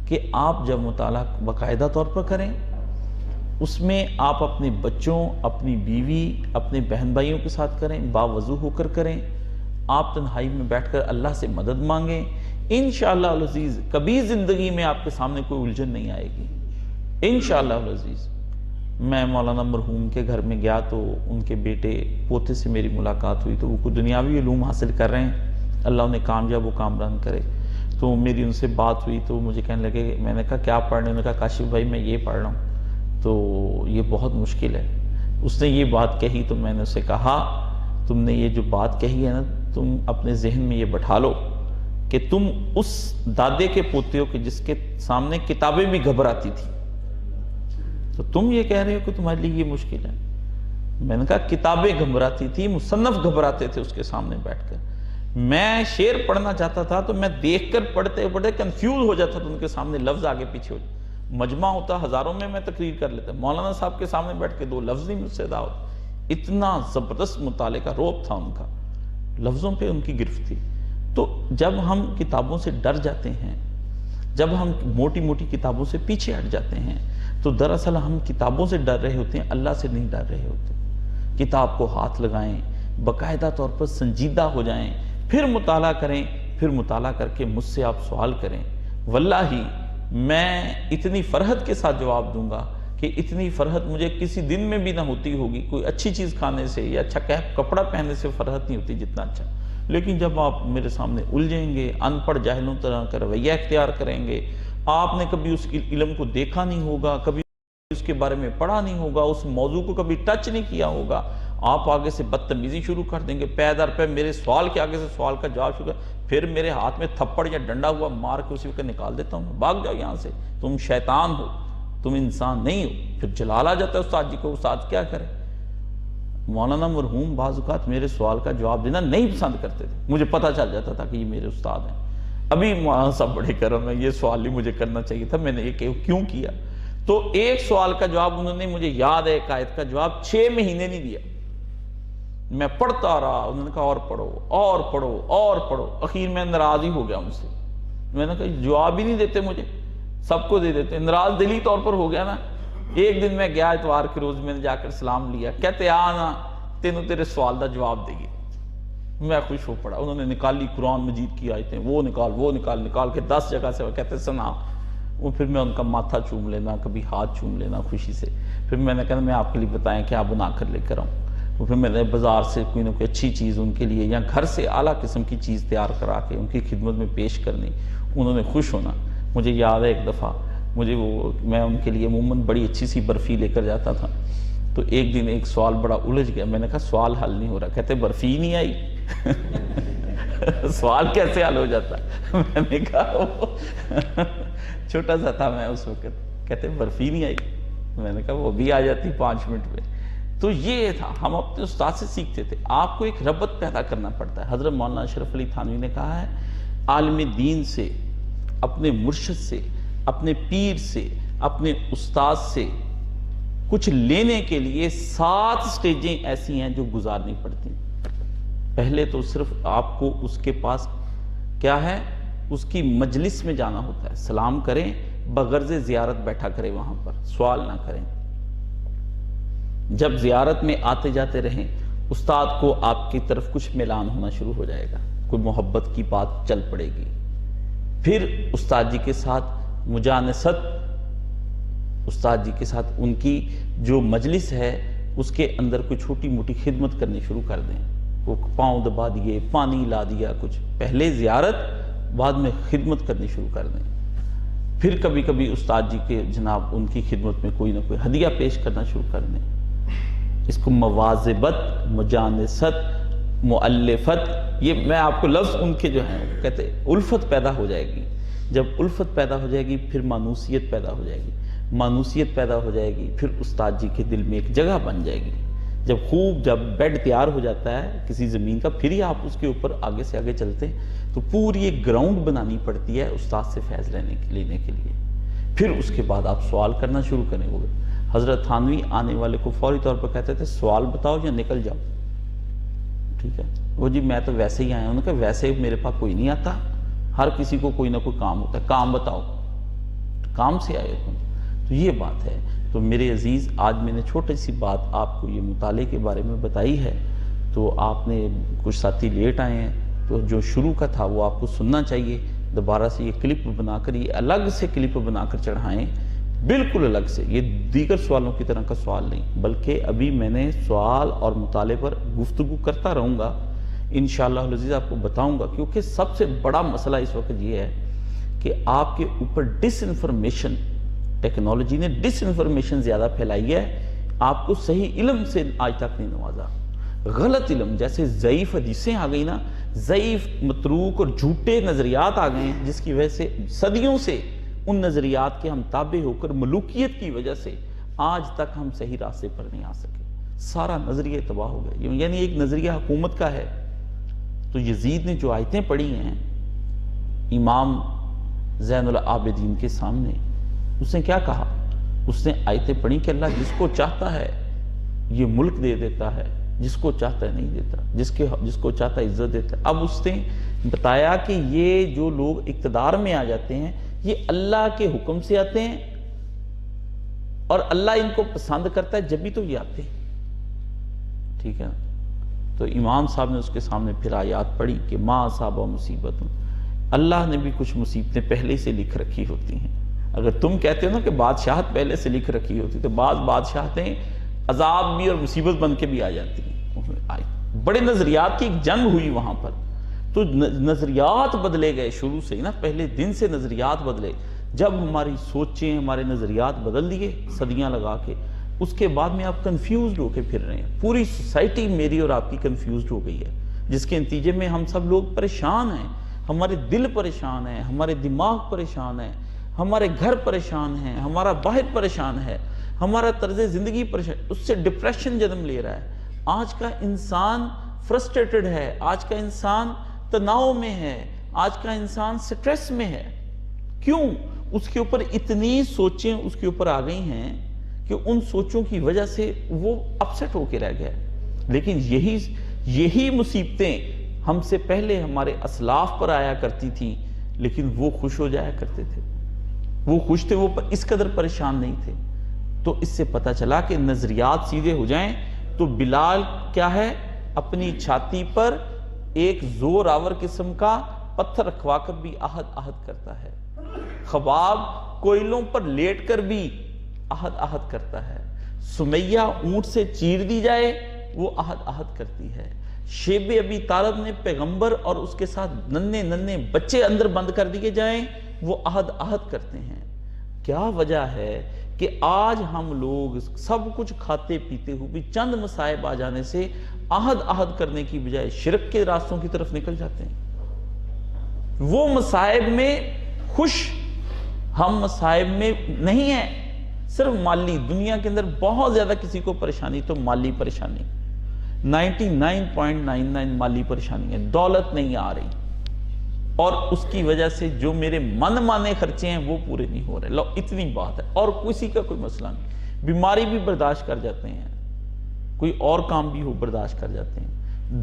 کہ آپ جب مطالعہ باقاعدہ طور پر کریں، اس میں آپ اپنے بچوں، اپنی بیوی، اپنے بہن بھائیوں کے ساتھ کریں، باوضو ہو کر کریں، آپ تنہائی میں بیٹھ کر اللہ سے مدد مانگیں، انشاءاللہ العزیز کبھی زندگی میں آپ کے سامنے کوئی الجھن نہیں آئے گی، انشاءاللہ العزیز۔ میں مولانا مرحوم کے گھر میں گیا تو ان کے بیٹے پوتے سے میری ملاقات ہوئی، تو وہ کوئی دنیاوی علوم حاصل کر رہے ہیں، اللہ انہیں کامیاب و کامران کرے۔ تو میری ان سے بات ہوئی تو مجھے کہنے لگے، میں نے کہا کیا پڑھ رہے ہیں؟ انہوں نے کہا کاشف بھائی میں یہ پڑھ رہا ہوں، تو یہ بہت مشکل ہے۔ اس نے یہ بات کہی تو میں نے اسے کہا تم نے یہ جو بات کہی ہے نا، تم اپنے ذہن میں یہ بٹھا لو کہ تم اس دادے کے پوتے ہو کہ جس کے سامنے کتابیں بھی گھبراتی تھی، تو تم یہ کہہ رہے ہو کہ تمہارے لیے یہ مشکل ہے۔ میں نے کہا کتابیں گھبراتی تھی، مصنف گھبراتے تھے اس کے سامنے بیٹھ کر، میں شعر پڑھنا چاہتا تھا تو میں دیکھ کر پڑھتے پڑھتے کنفیوز ہو جاتا تھا، ان کے سامنے لفظ آگے پیچھے ہو جاتا، مجمع ہوتا ہزاروں میں تقریر کر لیتا، مولانا صاحب کے سامنے بیٹھ کے 2 لفظ نہیں مجھ سے ادا ہوتا۔ اتنا زبردست مطالعے کا رعب تھا ان کا، لفظوں پہ ان کی گرفت تھی۔ تو جب ہم کتابوں سے ڈر جاتے ہیں، جب ہم موٹی موٹی کتابوں سے پیچھے ہٹ جاتے ہیں، تو دراصل ہم کتابوں سے ڈر رہے ہوتے ہیں، اللہ سے نہیں ڈر رہے ہوتے۔ کتاب کو ہاتھ لگائیں، باقاعدہ طور پر سنجیدہ ہو جائیں، پھر مطالعہ کریں، پھر مطالعہ کر کے مجھ سے آپ سوال کریں، واللہ میں اتنی فرحت کے ساتھ جواب دوں گا کہ اتنی فرحت مجھے کسی دن میں بھی نہ ہوتی ہوگی۔ کوئی اچھی چیز کھانے سے یا اچھا کپڑا پہننے سے فرحت نہیں ہوتی جتنا اچھا، لیکن جب آپ میرے سامنے الجھیں گے، ان پڑھ جاہلوں طرح کا رویہ اختیار کریں گے، آپ نے کبھی اس علم کو دیکھا نہیں ہوگا، کبھی اس کے بارے میں پڑھا نہیں ہوگا، اس موضوع کو کبھی ٹچ نہیں کیا ہوگا، آپ آگے سے بدتمیزی شروع کر دیں گے، پے در پے میرے سوال کے آگے سے سوال کا جواب شروع کر، پھر میرے ہاتھ میں تھپڑ یا ڈنڈا ہوا مار کے اسی وقت نکال دیتا ہوں، بھاگ جاؤ یہاں سے، تم شیطان ہو، تم انسان نہیں ہو۔ پھر جلال آ جاتا ہے استاد جی کو، استاد کیا کرے؟ مولانا مرحوم بعض اوقات میرے سوال کا جواب دینا نہیں پسند کرتے تھے، مجھے پتہ چل جاتا تھا کہ یہ میرے استاد ہیں۔ ابھی مولانا صاحب بڑے کرم ہیں، یہ سوال ہی مجھے کرنا چاہیے تھا، میں نے یہ کیوں کیا؟ تو ایک سوال کا جواب انہوں نے، مجھے یاد ہے ایک آیت کا جواب 6 مہینے نہیں دیا، میں پڑھتا رہا، انہوں نے کہا اور پڑھو اور پڑھو اور پڑھو، اخیر میں ناراض ہی ہو گیا ان سے، میں نے کہا جواب ہی نہیں دیتے مجھے، سب کو دے دیتے، ناراض دلی طور پر ہو گیا نا۔ ایک دن میں گیا اتوار کے روز، میں نے جا کر سلام لیا، کہتے آنا تینوں تیرے سوال دا جواب دے گی۔ میں خوش ہو پڑا، انہوں نے نکالی قرآن مجید کی آیتیں، وہ نکال کے 10 جگہ سے، وہ کہتے سنا، وہ پھر میں ان کا ماتھا چوم لینا، کبھی ہاتھ چوم لینا خوشی سے، پھر میں نے کہا میں آپ کے لیے بتائیں کیا بنا کر لے کر آؤں، وہ پھر میں نے بازار سے کوئی نہ کوئی اچھی چیز ان کے لیے یا گھر سے اعلیٰ قسم کی چیز تیار کرا کے ان کی خدمت میں پیش کرنی، انہوں نے خوش ہونا۔ مجھے یاد ہے ایک دفعہ میں ان کے لیے عموماً بڑی اچھی سی برفی لے کر جاتا تھا، تو ایک دن ایک سوال بڑا الجھ گیا، میں نے کہا سوال حل نہیں ہو رہا، کہتے برفی نہیں آئی سوال کیسے حل ہو جاتا؟ میں نے کہا وہ چھوٹا سا تھا میں اس وقت، کہتے برفی نہیں آئی، میں نے کہا وہ بھی آ جاتی 5 منٹ میں، تو یہ تھا، ہم اپنے استاد سے سیکھتے تھے. آپ کو ایک ربط پیدا کرنا پڑتا ہے. حضرت مولانا اشرف علی تھانوی نے کہا ہے عالم دین سے، اپنے مرشد سے، اپنے پیر سے، اپنے استاد سے کچھ لینے کے لیے 7 سٹیجیں ایسی ہیں جو گزارنی پڑتی ہیں. پہلے تو صرف آپ کو اس کے پاس کیا ہے، اس کی مجلس میں جانا ہوتا ہے. سلام کریں، بغرض زیارت بیٹھا کریں، وہاں پر سوال نہ کریں. جب زیارت میں آتے جاتے رہیں، استاد کو آپ کی طرف کچھ میلان ہونا شروع ہو جائے گا، کوئی محبت کی بات چل پڑے گی. پھر استاد جی کے ساتھ مجانست، استاد جی کے ساتھ ان کی جو مجلس ہے اس کے اندر کوئی چھوٹی موٹی خدمت کرنی شروع کر دیں. وہ پاؤں دبا دیے، پانی لا دیا، کچھ پہلے زیارت بعد میں خدمت کرنی شروع کر دیں. پھر کبھی کبھی استاد جی کے جناب ان کی خدمت میں کوئی نہ کوئی ہدیہ پیش کرنا شروع کر دیں. اس کو مواظبت، مجانست، مؤلفت، یہ میں آپ کو لفظ ان کے جو ہیں کہتے ہیں الفت پیدا ہو جائے گی. جب الفت پیدا ہو جائے گی پھر مانوسیت پیدا ہو جائے گی. مانوسیت پیدا ہو جائے گی پھر استاد جی کے دل میں ایک جگہ بن جائے گی. جب بیڈ تیار ہو جاتا ہے کسی زمین کا، پھر ہی آپ اس کے اوپر آگے سے آگے چلتے ہیں. تو پوری ایک گراؤنڈ بنانی پڑتی ہے استاد سے فیض لینے کے لیے. پھر اس کے بعد آپ سوال کرنا شروع کریں. وہ حضرت تھانوی آنے والے کو فوری طور پر کہتے تھے سوال بتاؤ یا نکل جاؤ. ٹھیک ہے، وہ جی میں تو ویسے ہی آیا ہوں. انہوں نے کہا ویسے میرے پاس کوئی نہیں آتا، ہر کسی کو کوئی نہ کوئی کام ہوتا ہے، کام بتاؤ. کام سے آئے تم. تو یہ بات ہے. تو میرے عزیز، آج میں نے چھوٹی سی بات آپ کو یہ مطالعے کے بارے میں بتائی ہے. تو آپ نے کچھ ساتھی لیٹ آئے ہیں تو جو شروع کا تھا وہ آپ کو سننا چاہیے. دوبارہ سے یہ کلپ بنا کر، یہ الگ سے کلپ بنا کر چڑھائیں، بالکل الگ سے. یہ دیگر سوالوں کی طرح کا سوال نہیں، بلکہ ابھی میں نے سوال اور مطالعے پر گفتگو کرتا رہوں گا انشاءاللہ العزیز. آپ کو بتاؤں گا، کیونکہ سب سے بڑا مسئلہ اس وقت یہ ہے کہ آپ کے اوپر ڈس انفارمیشن، ٹیکنالوجی نے ڈس انفارمیشن زیادہ پھیلائی ہے. آپ کو صحیح علم سے آج تک نہیں نوازا. غلط علم، جیسے ضعیف حدیثیں آ گئی نا، ضعیف، متروک اور جھوٹے نظریات آ گئے ہیں، جس کی وجہ سے صدیوں سے ان نظریات کے ہم تابع ہو کر ملوکیت کی وجہ سے آج تک ہم صحیح راستے پر نہیں آ سکے. سارا نظریہ تباہ ہو گیا. یعنی ایک نظریہ حکومت کا ہے. تو یزید نے جو آیتیں پڑھی ہیں امام زین العابدین کے سامنے، اس نے کیا کہا؟ اس نے آیتیں پڑھی کہ اللہ جس کو چاہتا ہے یہ ملک دے دیتا ہے، جس کو چاہتا ہے نہیں دیتا، جس کو چاہتا ہے عزت دیتا ہے. اب اس نے بتایا کہ یہ جو لوگ اقتدار میں آ جاتے ہیں یہ اللہ کے حکم سے آتے ہیں اور اللہ ان کو پسند کرتا ہے جب بھی تو یہ آتے ہیں. ٹھیک ہے. تو امام صاحب نے اس کے سامنے پھر آیات پڑھی کہ ما اصاب مصیبت، اللہ نے بھی کچھ مصیبتیں پہلے سے لکھ رکھی ہوتی ہیں. اگر تم کہتے ہو نا کہ بادشاہت پہلے سے لکھ رکھی ہوتی، تو بعض بادشاہتیں عذاب بھی اور مصیبت بن کے بھی آ جاتی ہیں. بڑے نظریات کی ایک جنگ ہوئی وہاں پر. تو نظریات بدلے گئے شروع سے ہی نا، پہلے دن سے نظریات بدلے. جب ہماری سوچیں، ہمارے نظریات بدل دیے صدیاں لگا کے، اس کے بعد میں آپ کنفیوزڈ ہو کے پھر رہے ہیں. پوری سوسائٹی میری اور آپ کی کنفیوزڈ ہو گئی ہے، جس کے نتیجے میں ہم سب لوگ پریشان ہیں. ہمارے دل پریشان ہیں، ہمارے دماغ پریشان ہیں، ہمارے گھر پریشان ہیں، ہمارا باہر پریشان ہے، ہمارا طرز زندگی پریشان. اس سے ڈپریشن جنم لے رہا ہے. آج کا انسان فرسٹریٹڈ ہے، آج کا انسان تناؤ میں ہے، آج کا انسان سٹریس میں ہے. کیوں؟ اس کے اوپر اتنی سوچیں اس کے اوپر آ گئی ہیں کہ ان سوچوں کی وجہ سے وہ اپسیٹ ہو کے رہ گیا. لیکن یہی مصیبتیں ہم سے پہلے ہمارے اسلاف پر آیا کرتی تھیں، لیکن وہ خوش ہو جایا کرتے تھے. وہ خوش تھے، وہ اس قدر پریشان نہیں تھے. تو اس سے پتہ چلا کہ نظریات سیدھے ہو جائیں تو بلال کیا ہے، اپنی چھاتی پر ایک زور آور قسم کا پتھر رکھوا کر بھی عہد کرتا ہے. خباب کوئلوں پر لیٹ کر بھی عہد کرتا ہے. سمیہ اونٹ سے چیر دی جائے وہ عہد کرتی ہے. شیب ابی طالب نے پیغمبر اور اس کے ساتھ ننھے بچے اندر بند کر دیے جائیں وہ عہد کرتے ہیں. کیا وجہ ہے کہ آج ہم لوگ سب کچھ کھاتے پیتے ہوئے بھی چند مصائب آ جانے سے عہد کرنے کی بجائے شرک کے راستوں کی طرف نکل جاتے ہیں. وہ مصائب میں خوش، ہم مصائب میں نہیں ہیں. صرف مالی، دنیا کے اندر بہت زیادہ کسی کو پریشانی تو مالی پریشانی، 99.99 مالی پریشانی ہے، دولت نہیں آ رہی، اور اس کی وجہ سے جو میرے من مانے خرچے ہیں وہ پورے نہیں ہو رہے. لو اتنی بات ہے. اور کسی کا کوئی مسئلہ نہیں، بیماری بھی برداشت کر جاتے ہیں، کوئی اور کام بھی ہو برداشت کر جاتے ہیں.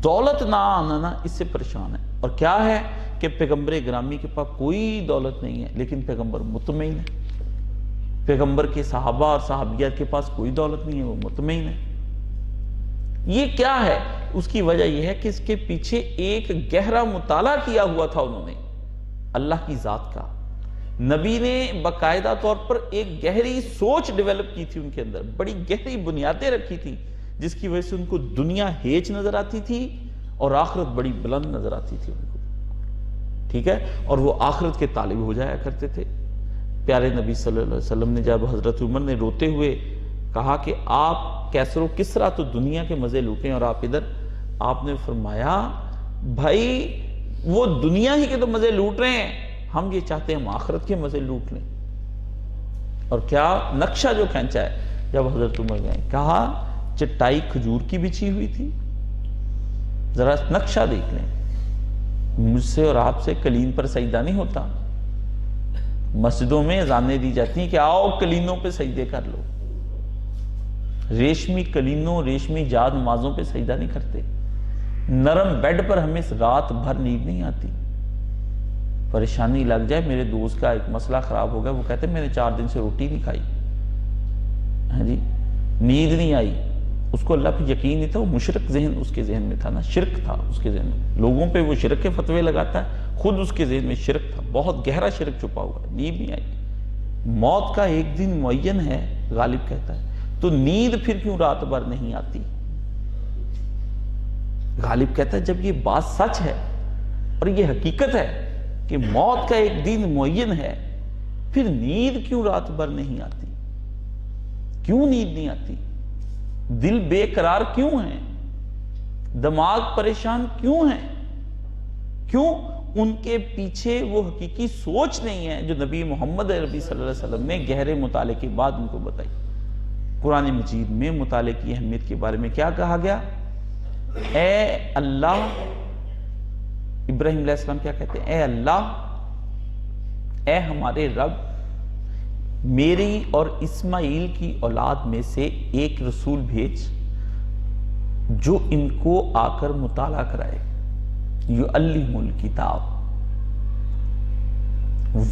دولت نہ آنا نا اس سے پریشان ہے. اور کیا ہے کہ پیغمبر گرامی کے پاس کوئی دولت نہیں ہے لیکن پیغمبر مطمئن ہے. پیغمبر کے صحابہ اور صحابیات کے پاس کوئی دولت نہیں ہے، وہ مطمئن ہے. یہ کیا ہے؟ اس کی وجہ یہ ہے کہ اس کے پیچھے ایک گہرا مطالعہ کیا ہوا تھا انہوں نے اللہ کی ذات کا. نبی نے باقاعدہ طور پر ایک گہری سوچ ڈیولپ کی تھی ان کے اندر، بڑی گہری بنیادیں رکھی تھی، جس کی وجہ سے ان کو دنیا ہیچ نظر آتی تھی اور آخرت بڑی بلند نظر آتی تھی ان کو. ٹھیک ہے؟ اور وہ آخرت کے طالب ہو جایا کرتے تھے. پیارے نبی صلی اللہ علیہ وسلم نے جب حضرت عمر نے روتے ہوئے کہا کہ آپ کیسر و کسرا تو دنیا کے مزے لوٹیں اور آپ ادھر، آپ نے فرمایا بھائی وہ دنیا ہی کے تو مزے لوٹ رہے ہیں، ہم یہ چاہتے ہیں ہم آخرت کے مزے لوٹ لیں. اور کیا نقشہ جو کھینچا ہے جب حضرت عمر گئے، کہا چٹائی کھجور کی بچھی ہوئی تھی، ذرا نقشہ دیکھ لیں. مجھ سے اور آپ سے کلین پر سجدہ نہیں ہوتا. مسجدوں میں اذانیں دی جاتی ہیں کہ آؤ کلینوں پہ سجدے کر لو. ریشمی کلینوں، ریشمی جاد نمازوں پہ سجدہ نہیں کرتے. نرم بیڈ پر ہمیں رات بھر نیند نہیں آتی. پریشانی لگ جائے، میرے دوست کا ایک مسئلہ خراب ہو گیا، وہ کہتے ہیں میں نے 4 دن سے روٹی نہیں کھائی، ہاں جی نیند نہیں آئی. اس کو اللہ پہ یقین نہیں تھا، وہ مشرک ذہن اس کے ذہن میں تھا نا، شرک تھا اس کے ذہن میں. لوگوں پہ وہ شرک کے فتوے لگاتا ہے، خود اس کے ذہن میں شرک تھا، بہت گہرا شرک چھپا ہوا ہے. نیند نہیں آئی. موت کا ایک دن معین ہے، غالب کہتا ہے، تو نیند پھر کیوں رات بھر نہیں آتی؟ غالب کہتا ہے جب یہ بات سچ ہے اور یہ حقیقت ہے کہ موت کا ایک دن معین ہے، پھر نیند کیوں رات بھر نہیں آتی؟ کیوں نیند نہیں آتی؟ دل بے قرار کیوں ہیں؟ دماغ پریشان کیوں ہیں؟ کیوں؟ ان کے پیچھے وہ حقیقی سوچ نہیں ہے جو نبی محمد عربی صلی اللہ علیہ وسلم نے گہرے مطالعے کے بعد ان کو بتائی. قرآن مجید میں مطالعے کی اہمیت کے بارے میں کیا کہا گیا؟ اے اللہ، ابراہیم علیہ السلام کیا کہتے ہیں؟ اے اللہ، اے ہمارے رب، میری اور اسماعیل کی اولاد میں سے ایک رسول بھیج جو ان کو آ کر مطالعہ کرائے، یعلم الکتاب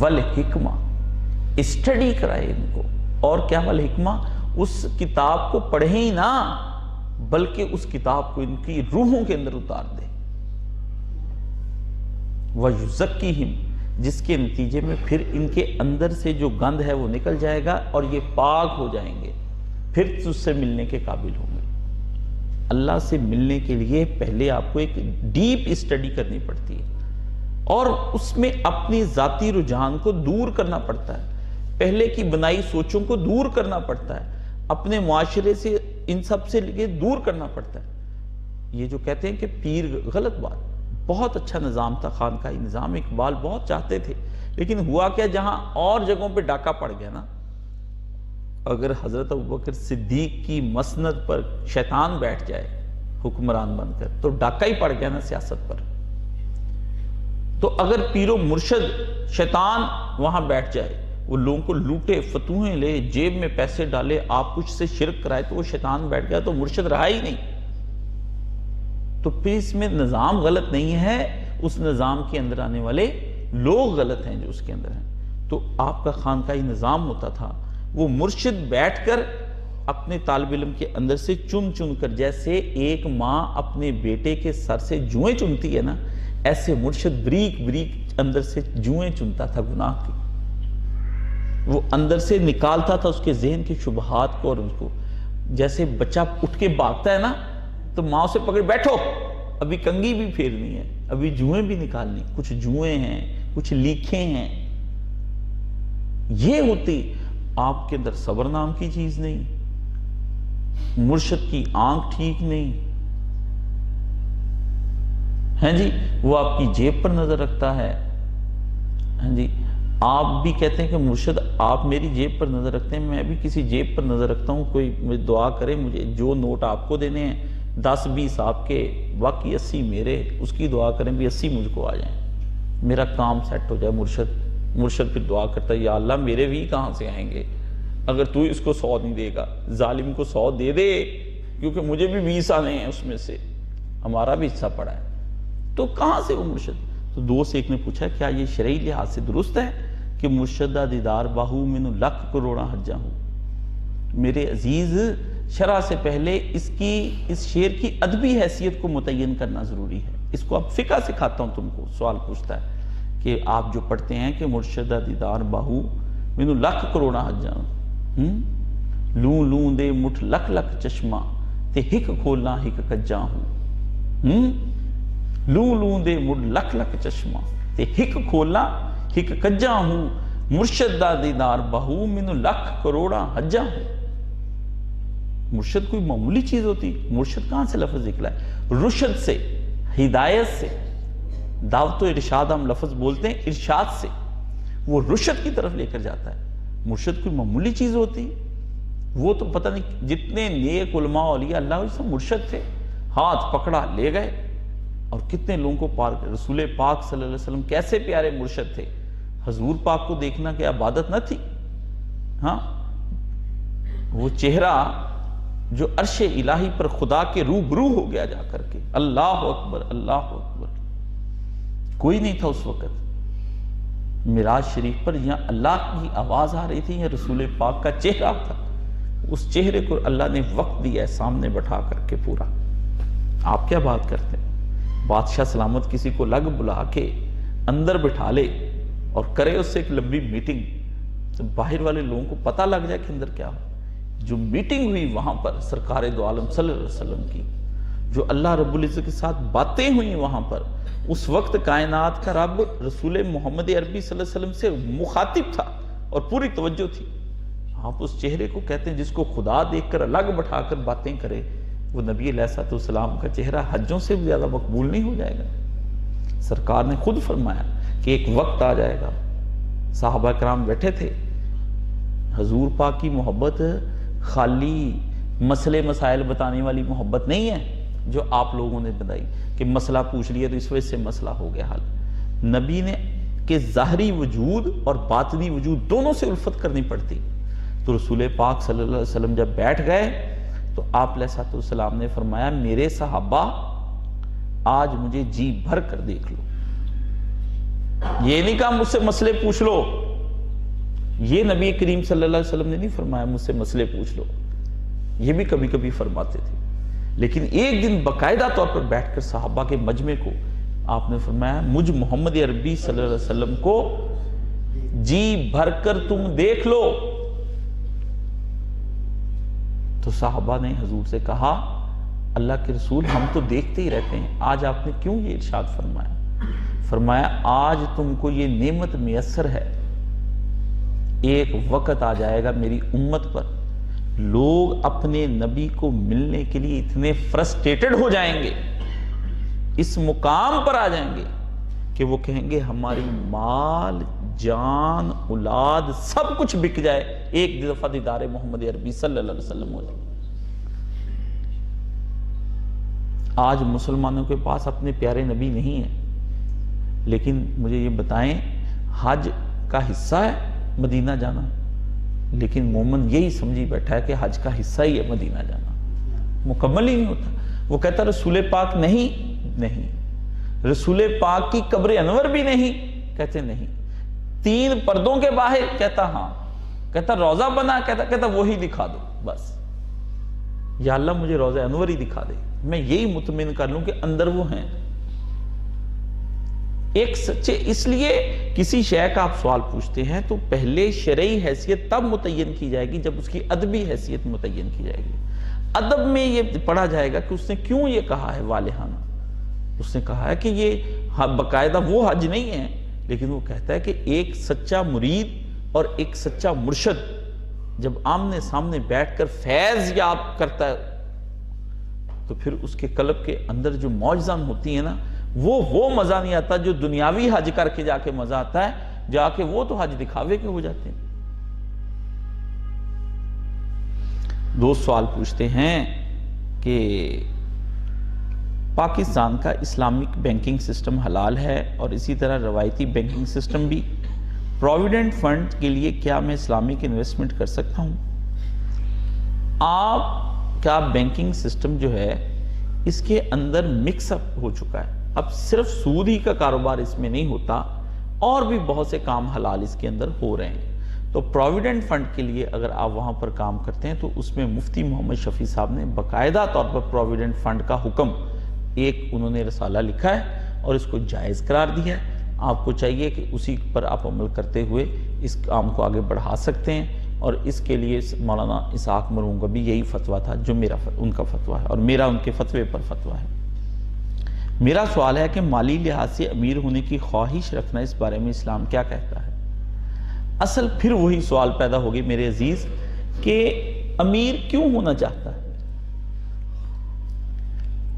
والحکمہ، اسٹڈی کرائے ان کو. اور کیا والحکمہ؟ اس کتاب کو پڑھیں ہی نہ بلکہ اس کتاب کو ان کی روحوں کے اندر اتار دے. وَيُزَكِّهِمْ، جس کے نتیجے میں پھر ان کے اندر سے جو گند ہے وہ نکل جائے گا اور یہ پاک ہو جائیں گے، پھر اس سے ملنے کے قابل ہوں گے. اللہ سے ملنے کے لیے پہلے آپ کو ایک ڈیپ اسٹڈی کرنی پڑتی ہے اور اس میں اپنی ذاتی رجحان کو دور کرنا پڑتا ہے، پہلے کی بنائی سوچوں کو دور کرنا پڑتا ہے، اپنے معاشرے سے ان سب سے لے دور کرنا پڑتا ہے. یہ جو کہتے ہیں کہ پیر، غلط بات. بہت اچھا نظام تھا، خانقاہی نظام، اقبال بہت چاہتے تھے، لیکن ہوا کیا، جہاں اور جگہوں پہ ڈاکہ پڑ گیا نا. اگر حضرت ابوبکر صدیق کی مسند پر شیطان بیٹھ جائے حکمران بن کر تو ڈاکہ ہی پڑ گیا نا سیاست پر. تو اگر پیر و مرشد شیطان وہاں بیٹھ جائے، وہ لوگوں کو لوٹے، فتوحیں لے، جیب میں پیسے ڈالے، آپ کچھ سے شرک کرائے، تو وہ شیطان بیٹھ گیا تو مرشد رہا ہی نہیں. تو پھر اس میں نظام غلط نہیں ہے، اس نظام کے اندر آنے والے لوگ غلط ہیں جو اس کے اندر ہیں. تو آپ کا خانقاہی نظام ہوتا تھا، وہ مرشد بیٹھ کر اپنے طالب علم کے اندر سے چن چن کر، جیسے ایک ماں اپنے بیٹے کے سر سے جوئیں چنتی ہے نا، ایسے مرشد بریک بریک اندر سے جوئیں چنتا تھا گناہ کی. وہ اندر سے نکالتا تھا اس کے ذہن کے شبہات کو، اور اس کو جیسے بچہ اٹھ کے بھاگتا ہے نا تو ماں اسے پکڑ، بیٹھو، ابھی کنگھی بھی پھیرنی ہے، ابھی جوئیں بھی نکالنی، کچھ جوئیں ہیں، کچھ لیکھیں ہیں. یہ ہوتی. آپ کے اندر صبر نام کی چیز نہیں، مرشد کی آنکھ ٹھیک نہیں، ہاں جی، وہ آپ کی جیب پر نظر رکھتا ہے، ہاں جی، آپ بھی کہتے ہیں کہ مرشد آپ میری جیب پر نظر رکھتے ہیں، میں بھی کسی جیب پر نظر رکھتا ہوں، کوئی دعا کرے مجھے، جو نوٹ آپ کو دینے ہیں 10-20 آپ کے، باقی 80 میرے، اس کی دعا کریں بھی 80 مجھ کو آ جائیں، میرا کام سیٹ ہو جائے۔ مرشد پھر دعا کرتا ہے، یا اللہ میرے بھی کہاں سے آئیں گے، اگر تو اس کو 100 نہیں دے گا، ظالم کو 100 دے دے، کیونکہ مجھے بھی 20 آنے ہیں، اس میں سے ہمارا بھی حصہ پڑا ہے، تو کہاں سے وہ مرشد؟ تو دوست ایک نے پوچھا کیا یہ شرعی لحاظ سے درست ہے کہ مرشدہ دیدار باہو من لکھ کروڑا حجہ ہوں؟ میرے عزیز، شرع سے پہلے اس شعر کی ادبی حیثیت کو متعین کرنا ضروری ہے۔ اس کو اب فقہ سکھاتا ہوں تم کو۔ سوال پوچھتا ہے کہ آپ جو پڑھتے ہیں کہ مرشدہ دیدار باہو من لکھ کروڑا حجہ ہوں، لوں لوں دے مٹھ لکھ لکھ چشمہ تے ہک کھولنا ہک کجا ہوں، لوں لوں دے مٹھ لکھ لکھ چشمہ تے ہک کھولنا ہک کجا ہوں، مرشدہ دیدار باہو من لکھ کروڑا حجہ ہوں۔ مرشد کوئی معمولی چیز ہوتی؟ مرشد کہاں سے لفظ نکلا ہے؟ رشد سے، ہدایت سے، دعوت و ارشاد ہم لفظ بولتے ہیں، ارشاد سے، وہ رشد کی طرف لے کر جاتا ہے۔ مرشد کوئی معمولی چیز ہوتی؟ وہ تو پتہ نہیں جتنے نیک علماء اولیاء اللہ سب مرشد تھے، ہاتھ پکڑا لے گئے، اور کتنے لوگوں کو پار کر۔ رسول پاک صلی اللہ علیہ وسلم کیسے پیارے مرشد تھے، حضور پاک کو دیکھنا کہ عبادت نہ تھی؟ ہاں، وہ چہرہ جو عرش الہی پر خدا کے روبرو ہو گیا جا کر کے، اللہ اکبر اللہ اکبر، کوئی نہیں تھا اس وقت۔ معراج شریف پر یہاں اللہ کی آواز آ رہی تھی، یا رسول پاک کا چہرہ تھا، اس چہرے کو اللہ نے وقت دیا ہے سامنے بٹھا کر کے پورا۔ آپ کیا بات کرتے ہیں؟ بادشاہ سلامت کسی کو لگ بلا کے اندر بٹھا لے اور کرے اس سے ایک لمبی میٹنگ، تو باہر والے لوگوں کو پتہ لگ جائے کہ اندر کیا ہو۔ جو میٹنگ ہوئی وہاں پر سرکار دو عالم صلی اللہ علیہ وسلم کی، جو اللہ رب العزت کے ساتھ باتیں ہوئیں وہاں پر، اس وقت کائنات کا رب رسول محمد عربی صلی اللہ علیہ وسلم سے مخاطب تھا اور پوری توجہ تھی۔ آپ اس چہرے کو کہتے ہیں جس کو خدا دیکھ کر الگ بٹھا کر باتیں کرے، وہ نبی علیہ السلام کا چہرہ حجوں سے بھی زیادہ مقبول نہیں ہو جائے گا؟ سرکار نے خود فرمایا کہ ایک وقت آ جائے گا، صحابہ کرام بیٹھے تھے، حضور پاک کی محبت خالی مسئلے مسائل بتانے والی محبت نہیں ہے جو آپ لوگوں نے بتائی کہ مسئلہ پوچھ لیا تو اس وجہ سے مسئلہ ہو گیا حل۔ نبی نے کہ ظاہری وجود اور باطنی وجود دونوں سے الفت کرنی پڑتی، تو رسول پاک صلی اللہ علیہ وسلم جب بیٹھ گئے تو آپ علیہ السلام نے فرمایا میرے صحابہ آج مجھے جی بھر کر دیکھ لو۔ یہ نہیں کہا مجھ سے مسئلے پوچھ لو، یہ نبی کریم صلی اللہ علیہ وسلم نے نہیں فرمایا مجھ سے مسئلے پوچھ لو، یہ بھی کبھی کبھی فرماتے تھے، لیکن ایک دن باقاعدہ طور پر بیٹھ کر صحابہ کے مجمع کو آپ نے فرمایا مجھ محمد عربی صلی اللہ علیہ وسلم کو جی بھر کر تم دیکھ لو۔ تو صحابہ نے حضور سے کہا اللہ کے رسول ہم تو دیکھتے ہی رہتے ہیں، آج آپ نے کیوں یہ ارشاد فرمایا؟ فرمایا آج تم کو یہ نعمت میسر ہے، ایک وقت آ جائے گا میری امت پر لوگ اپنے نبی کو ملنے کے لیے اتنے فرسٹریٹڈ ہو جائیں گے، اس مقام پر آ جائیں گے کہ وہ کہیں گے ہماری مال جان اولاد سب کچھ بک جائے، ایک دفعہ دیدار محمد عربی صلی اللہ علیہ وسلم ہو جائے۔ آج مسلمانوں کے پاس اپنے پیارے نبی نہیں ہے، لیکن مجھے یہ بتائیں حج کا حصہ ہے مدینہ جانا؟ لیکن مومن یہی سمجھی بیٹھا ہے کہ حج کا حصہ ہی ہے مدینہ جانا، مکمل ہی نہیں ہوتا۔ وہ کہتا رسول پاک نہیں، رسول پاک کی قبر انور بھی نہیں، کہتے نہیں، 3 پردوں کے باہر، کہتا ہاں، کہتا روضہ بنا، کہتا وہی دکھا دو بس، یا اللہ مجھے روضہ انور ہی دکھا دے، میں یہی مطمئن کر لوں کہ اندر وہ ہیں ایک سچے۔ اس لیے کسی شے کا آپ سوال پوچھتے ہیں تو پہلے شرعی حیثیت تب متعین کی جائے گی جب اس کی ادبی حیثیت متعین کی جائے گی۔ ادب میں یہ پڑھا جائے گا کہ اس نے کیوں یہ کہا ہے والہانہ، اس نے کہا ہے کہ یہ باقاعدہ وہ حج نہیں ہے، لیکن وہ کہتا ہے کہ ایک سچا مرید اور ایک سچا مرشد جب آمنے سامنے بیٹھ کر فیض یاب کرتا ہے تو پھر اس کے قلب کے اندر جو معجزات ہوتی ہیں نا، وہ مزہ نہیں آتا جو دنیاوی حج کر کے جا کے مزہ آتا ہے جا کے وہ تو حج دکھاوے کے ہو جاتے ہیں۔ دوست سوال پوچھتے ہیں کہ پاکستان کا اسلامک بینکنگ سسٹم حلال ہے اور اسی طرح روایتی بینکنگ سسٹم بھی، پروویڈنٹ فنڈ کے لیے کیا میں اسلامک انویسٹمنٹ کر سکتا ہوں؟ آپ کا بینکنگ سسٹم جو ہے اس کے اندر مکس اپ ہو چکا ہے، اب صرف سود ہی کا کاروبار اس میں نہیں ہوتا، اور بھی بہت سے کام حلال اس کے اندر ہو رہے ہیں۔ تو پروویڈنٹ فنڈ کے لیے اگر آپ وہاں پر کام کرتے ہیں تو اس میں مفتی محمد شفیع صاحب نے باقاعدہ طور پر پروویڈنٹ فنڈ کا حکم ایک انہوں نے رسالہ لکھا ہے اور اس کو جائز قرار دیا ہے۔ آپ کو چاہیے کہ اسی پر آپ عمل کرتے ہوئے اس کام کو آگے بڑھا سکتے ہیں، اور اس کے لیے مولانا اسحاق مرحوم کا بھی یہی فتویٰ تھا جو ان کا فتویٰ ہے، اور میرا ان کے فتوے پر فتویٰ ہے۔ میرا سوال ہے کہ مالی لحاظ سے امیر ہونے کی خواہش رکھنا، اس بارے میں اسلام کیا کہتا ہے؟ اصل پھر وہی سوال پیدا ہوگی میرے عزیز کہ امیر کیوں ہونا چاہتا ہے؟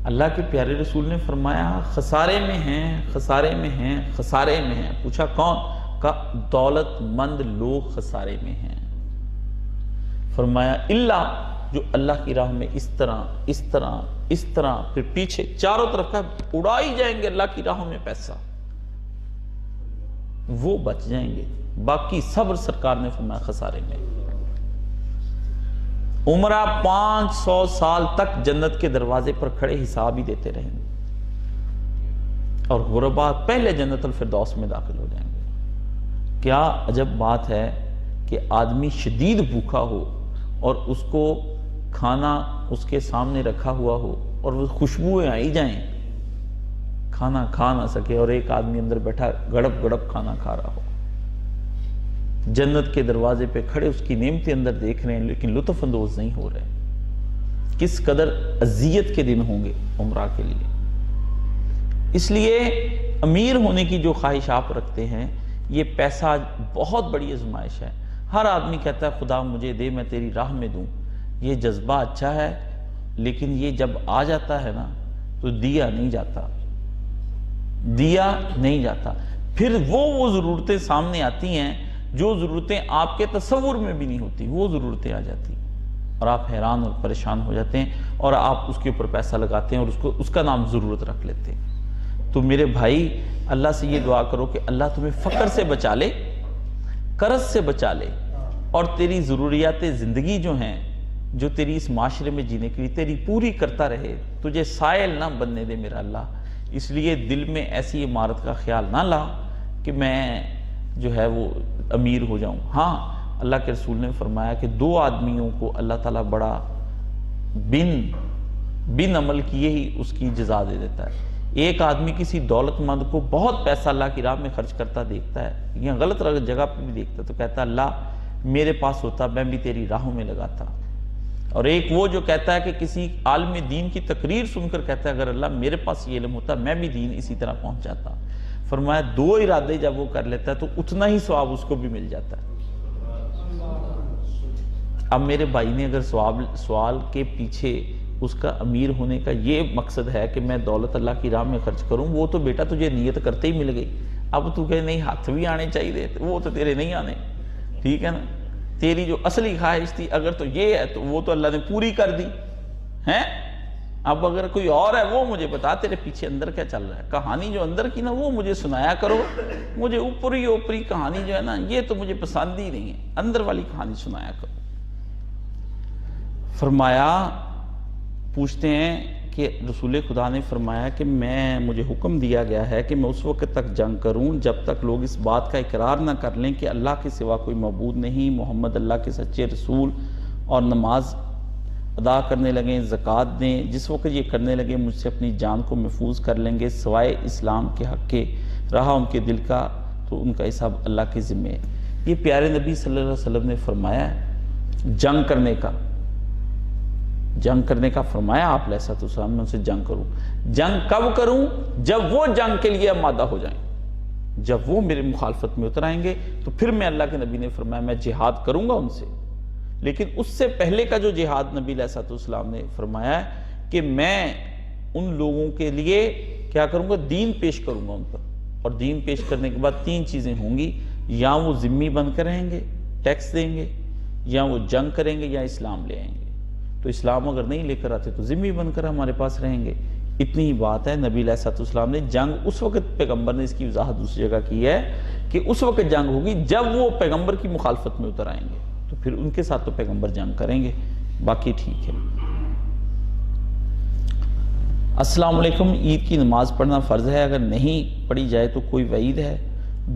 اللہ کے پیارے رسول نے فرمایا خسارے میں ہیں، خسارے میں ہیں، خسارے میں ہیں۔ پوچھا کون؟ کہا دولت مند لوگ خسارے میں ہیں۔ فرمایا اللہ جو اللہ کی راہ میں اس طرح اس طرح اس طرح پھر پیچھے چاروں طرف کا اڑائی جائیں گے اللہ کی راہوں میں پیسہ، وہ بچ جائیں گے، باقی صبر سرکار نے فرمایا خسارے میں۔ عمرہ 500 سال تک جنت کے دروازے پر کھڑے حساب ہی دیتے رہیں گے، اور غربا پہلے جنت الفردوس میں داخل ہو جائیں گے۔ کیا عجب بات ہے کہ آدمی شدید بھوکا ہو اور اس کو کھانا اس کے سامنے رکھا ہوا ہو اور وہ خوشبوئیں آئی جائیں، کھانا کھا نہ سکے، اور ایک آدمی اندر بیٹھا گڑپ گڑپ کھانا کھا رہا ہو، جنت کے دروازے پہ کھڑے اس کی نعمتیں اندر دیکھ رہے ہیں لیکن لطف اندوز نہیں ہو رہے۔ کس قدر اذیت کے دن ہوں گے عمرہ کے لیے۔ اس لیے امیر ہونے کی جو خواہش آپ رکھتے ہیں، یہ پیسہ بہت بڑی آزمائش ہے۔ ہر آدمی کہتا ہے خدا مجھے دے میں تیری راہ میں دوں، یہ جذبہ اچھا ہے، لیکن یہ جب آ جاتا ہے نا تو دیا نہیں جاتا، دیا نہیں جاتا۔ پھر وہ ضرورتیں سامنے آتی ہیں جو ضرورتیں آپ کے تصور میں بھی نہیں ہوتی، وہ ضرورتیں آ جاتی اور آپ حیران اور پریشان ہو جاتے ہیں، اور آپ اس کے اوپر پیسہ لگاتے ہیں اور اس کا نام ضرورت رکھ لیتے ہیں۔ تو میرے بھائی اللہ سے یہ دعا کرو کہ اللہ تمہیں فقر سے بچا لے، قرض سے بچا لے، اور تیری ضروریات زندگی جو ہیں، جو تیری اس معاشرے میں جینے کے لیے تیری پوری کرتا رہے، تجھے سائل نہ بننے دے میرا اللہ۔ اس لیے دل میں ایسی عمارت کا خیال نہ لا کہ میں جو ہے وہ امیر ہو جاؤں۔ ہاں اللہ کے رسول نے فرمایا کہ 2 آدمیوں کو اللہ تعالیٰ بڑا بن عمل کیے ہی اس کی جزا دے دیتا ہے۔ ایک آدمی کسی دولت مند کو بہت پیسہ اللہ کی راہ میں خرچ کرتا دیکھتا ہے یا غلط جگہ پہ بھی دیکھتا ہے تو کہتا ہے اللہ میرے پاس ہوتا میں بھی تیری راہوں میں لگاتا۔ اور ایک وہ جو کہتا ہے کہ کسی عالم دین کی تقریر سن کر کہتا ہے اگر اللہ میرے پاس یہ علم ہوتا میں بھی دین اسی طرح پہنچاتا۔ فرمایا 2 ارادے جب وہ کر لیتا ہے تو اتنا ہی ثواب اس کو بھی مل جاتا ہے۔ اب میرے بھائی نے اگر سوال کے پیچھے اس کا امیر ہونے کا یہ مقصد ہے کہ میں دولت اللہ کی راہ میں خرچ کروں، وہ تو بیٹا تجھے نیت کرتے ہی مل گئی۔ اب تو کہے نہیں ہاتھ بھی آنے چاہیے، وہ تو تیرے نہیں آنے، ٹھیک ہے نا؟ تیری جو اصلی خواہش تھی اگر تو یہ ہے تو وہ تو اللہ نے پوری کر دی ہے۔ اب اگر کوئی اور ہے وہ مجھے بتا تیرے پیچھے اندر کیا چل رہا ہے، کہانی جو اندر کی نا وہ مجھے سنایا کرو، مجھے اوپری کہانی جو ہے نا یہ تو مجھے پسند ہی نہیں ہے، اندر والی کہانی سنایا کرو۔ فرمایا پوچھتے ہیں کہ رسول خدا نے فرمایا کہ مجھے حکم دیا گیا ہے کہ میں اس وقت تک جنگ کروں جب تک لوگ اس بات کا اقرار نہ کر لیں کہ اللہ کے سوا کوئی معبود نہیں، محمد اللہ کے سچے رسول، اور نماز ادا کرنے لگیں، زکوٰۃ دیں۔ جس وقت یہ کرنے لگے مجھ سے اپنی جان کو محفوظ کر لیں گے سوائے اسلام کے حق کے رہا ان کے دل کا تو ان کا حساب اللہ کے ذمہ ہے۔ یہ پیارے نبی صلی اللہ علیہ وسلم نے فرمایا ہے جنگ کرنے کا فرمایا آپ علیہ السلام میں ان سے جنگ کروں۔ جنگ کب کروں؟ جب وہ جنگ کے لیے آمادہ ہو جائیں، جب وہ میرے مخالفت میں اتر آئیں گے تو پھر میں اللہ کے نبی نے فرمایا میں جہاد کروں گا ان سے۔ لیکن اس سے پہلے کا جو جہاد نبی علیہ السلام نے فرمایا ہے کہ میں ان لوگوں کے لیے کیا کروں گا؟ دین پیش کروں گا ان پر، اور دین پیش کرنے کے بعد 3 چیزیں ہوں گی۔ یا وہ ذمی بن کر رہیں گے، ٹیکس دیں گے، یا وہ جنگ کریں گے، یا اسلام لے آئیں گے۔ تو اسلام اگر نہیں لے کر آتے تو ذمی بن کر ہمارے پاس رہیں گے۔ اتنی ہی بات ہے۔ نبی علیہ السلام نے جنگ اس وقت، پیغمبر نے اس کی وضاحت دوسری جگہ کی ہے کہ اس وقت جنگ ہوگی جب وہ پیغمبر کی مخالفت میں اتر آئیں گے، تو پھر ان کے ساتھ تو پیغمبر جنگ کریں گے، باقی ٹھیک ہے۔ السلام علیکم، عید کی نماز پڑھنا فرض ہے؟ اگر نہیں پڑھی جائے تو کوئی وعید ہے؟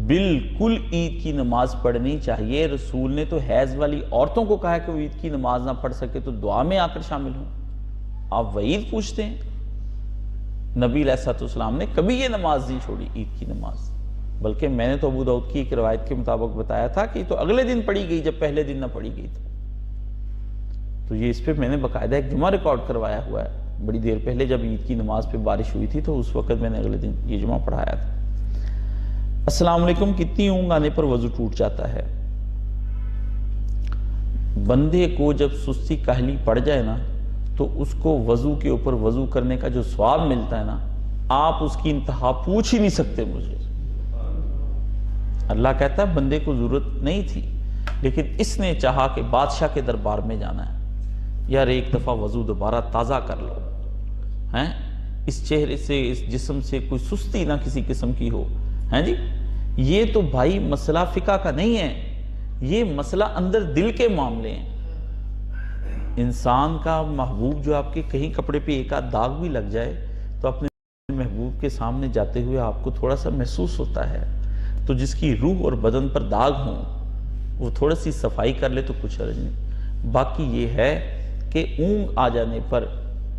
بالکل عید کی نماز پڑھنی چاہیے۔ رسول نے تو حیض والی عورتوں کو کہا ہے کہ وہ عید کی نماز نہ پڑھ سکے تو دعا میں آ کر شامل ہوں۔ آپ وعید پوچھتے ہیں؟ نبی علیہ السلام نے کبھی یہ نماز نہیں چھوڑی، عید کی نماز، بلکہ میں نے تو ابو داؤد کی ایک روایت کے مطابق بتایا تھا کہ تو اگلے دن پڑھی گئی جب پہلے دن نہ پڑھی گئی تھی۔ تو یہ اس پہ میں نے باقاعدہ ایک جمعہ ریکارڈ کروایا ہوا ہے، بڑی دیر پہلے جب عید کی نماز پہ بارش ہوئی تھی تو اس وقت میں نے اگلے دن یہ جمعہ پڑھایا تھا۔ السلام علیکم، کتنی اونگ آنے پر وضو ٹوٹ جاتا ہے؟ بندے کو جب سستی کاہلی پڑ جائے نا تو اس کو وضو کے اوپر وضو کرنے کا جو ثواب ملتا ہے نا، آپ اس کی انتہا پوچھ ہی نہیں سکتے مجھے۔ اللہ کہتا ہے بندے کو ضرورت نہیں تھی، لیکن اس نے چاہا کہ بادشاہ کے دربار میں جانا ہے، یار ایک دفعہ وضو دوبارہ تازہ کر لو، ہیں اس چہرے سے، اس جسم سے کوئی سستی نہ کسی قسم کی ہو، ہیں جی۔ یہ تو بھائی مسئلہ فقہ کا نہیں ہے، یہ مسئلہ اندر دل کے معاملے ہیں۔ انسان کا محبوب جو آپ کے کہیں کپڑے پہ ایک آدھ داغ بھی لگ جائے تو اپنے محبوب کے سامنے جاتے ہوئے آپ کو تھوڑا سا محسوس ہوتا ہے، تو جس کی روح اور بدن پر داغ ہوں وہ تھوڑا سی صفائی کر لے تو کچھ حرج نہیں۔ باقی یہ ہے کہ اونگ آ جانے پر،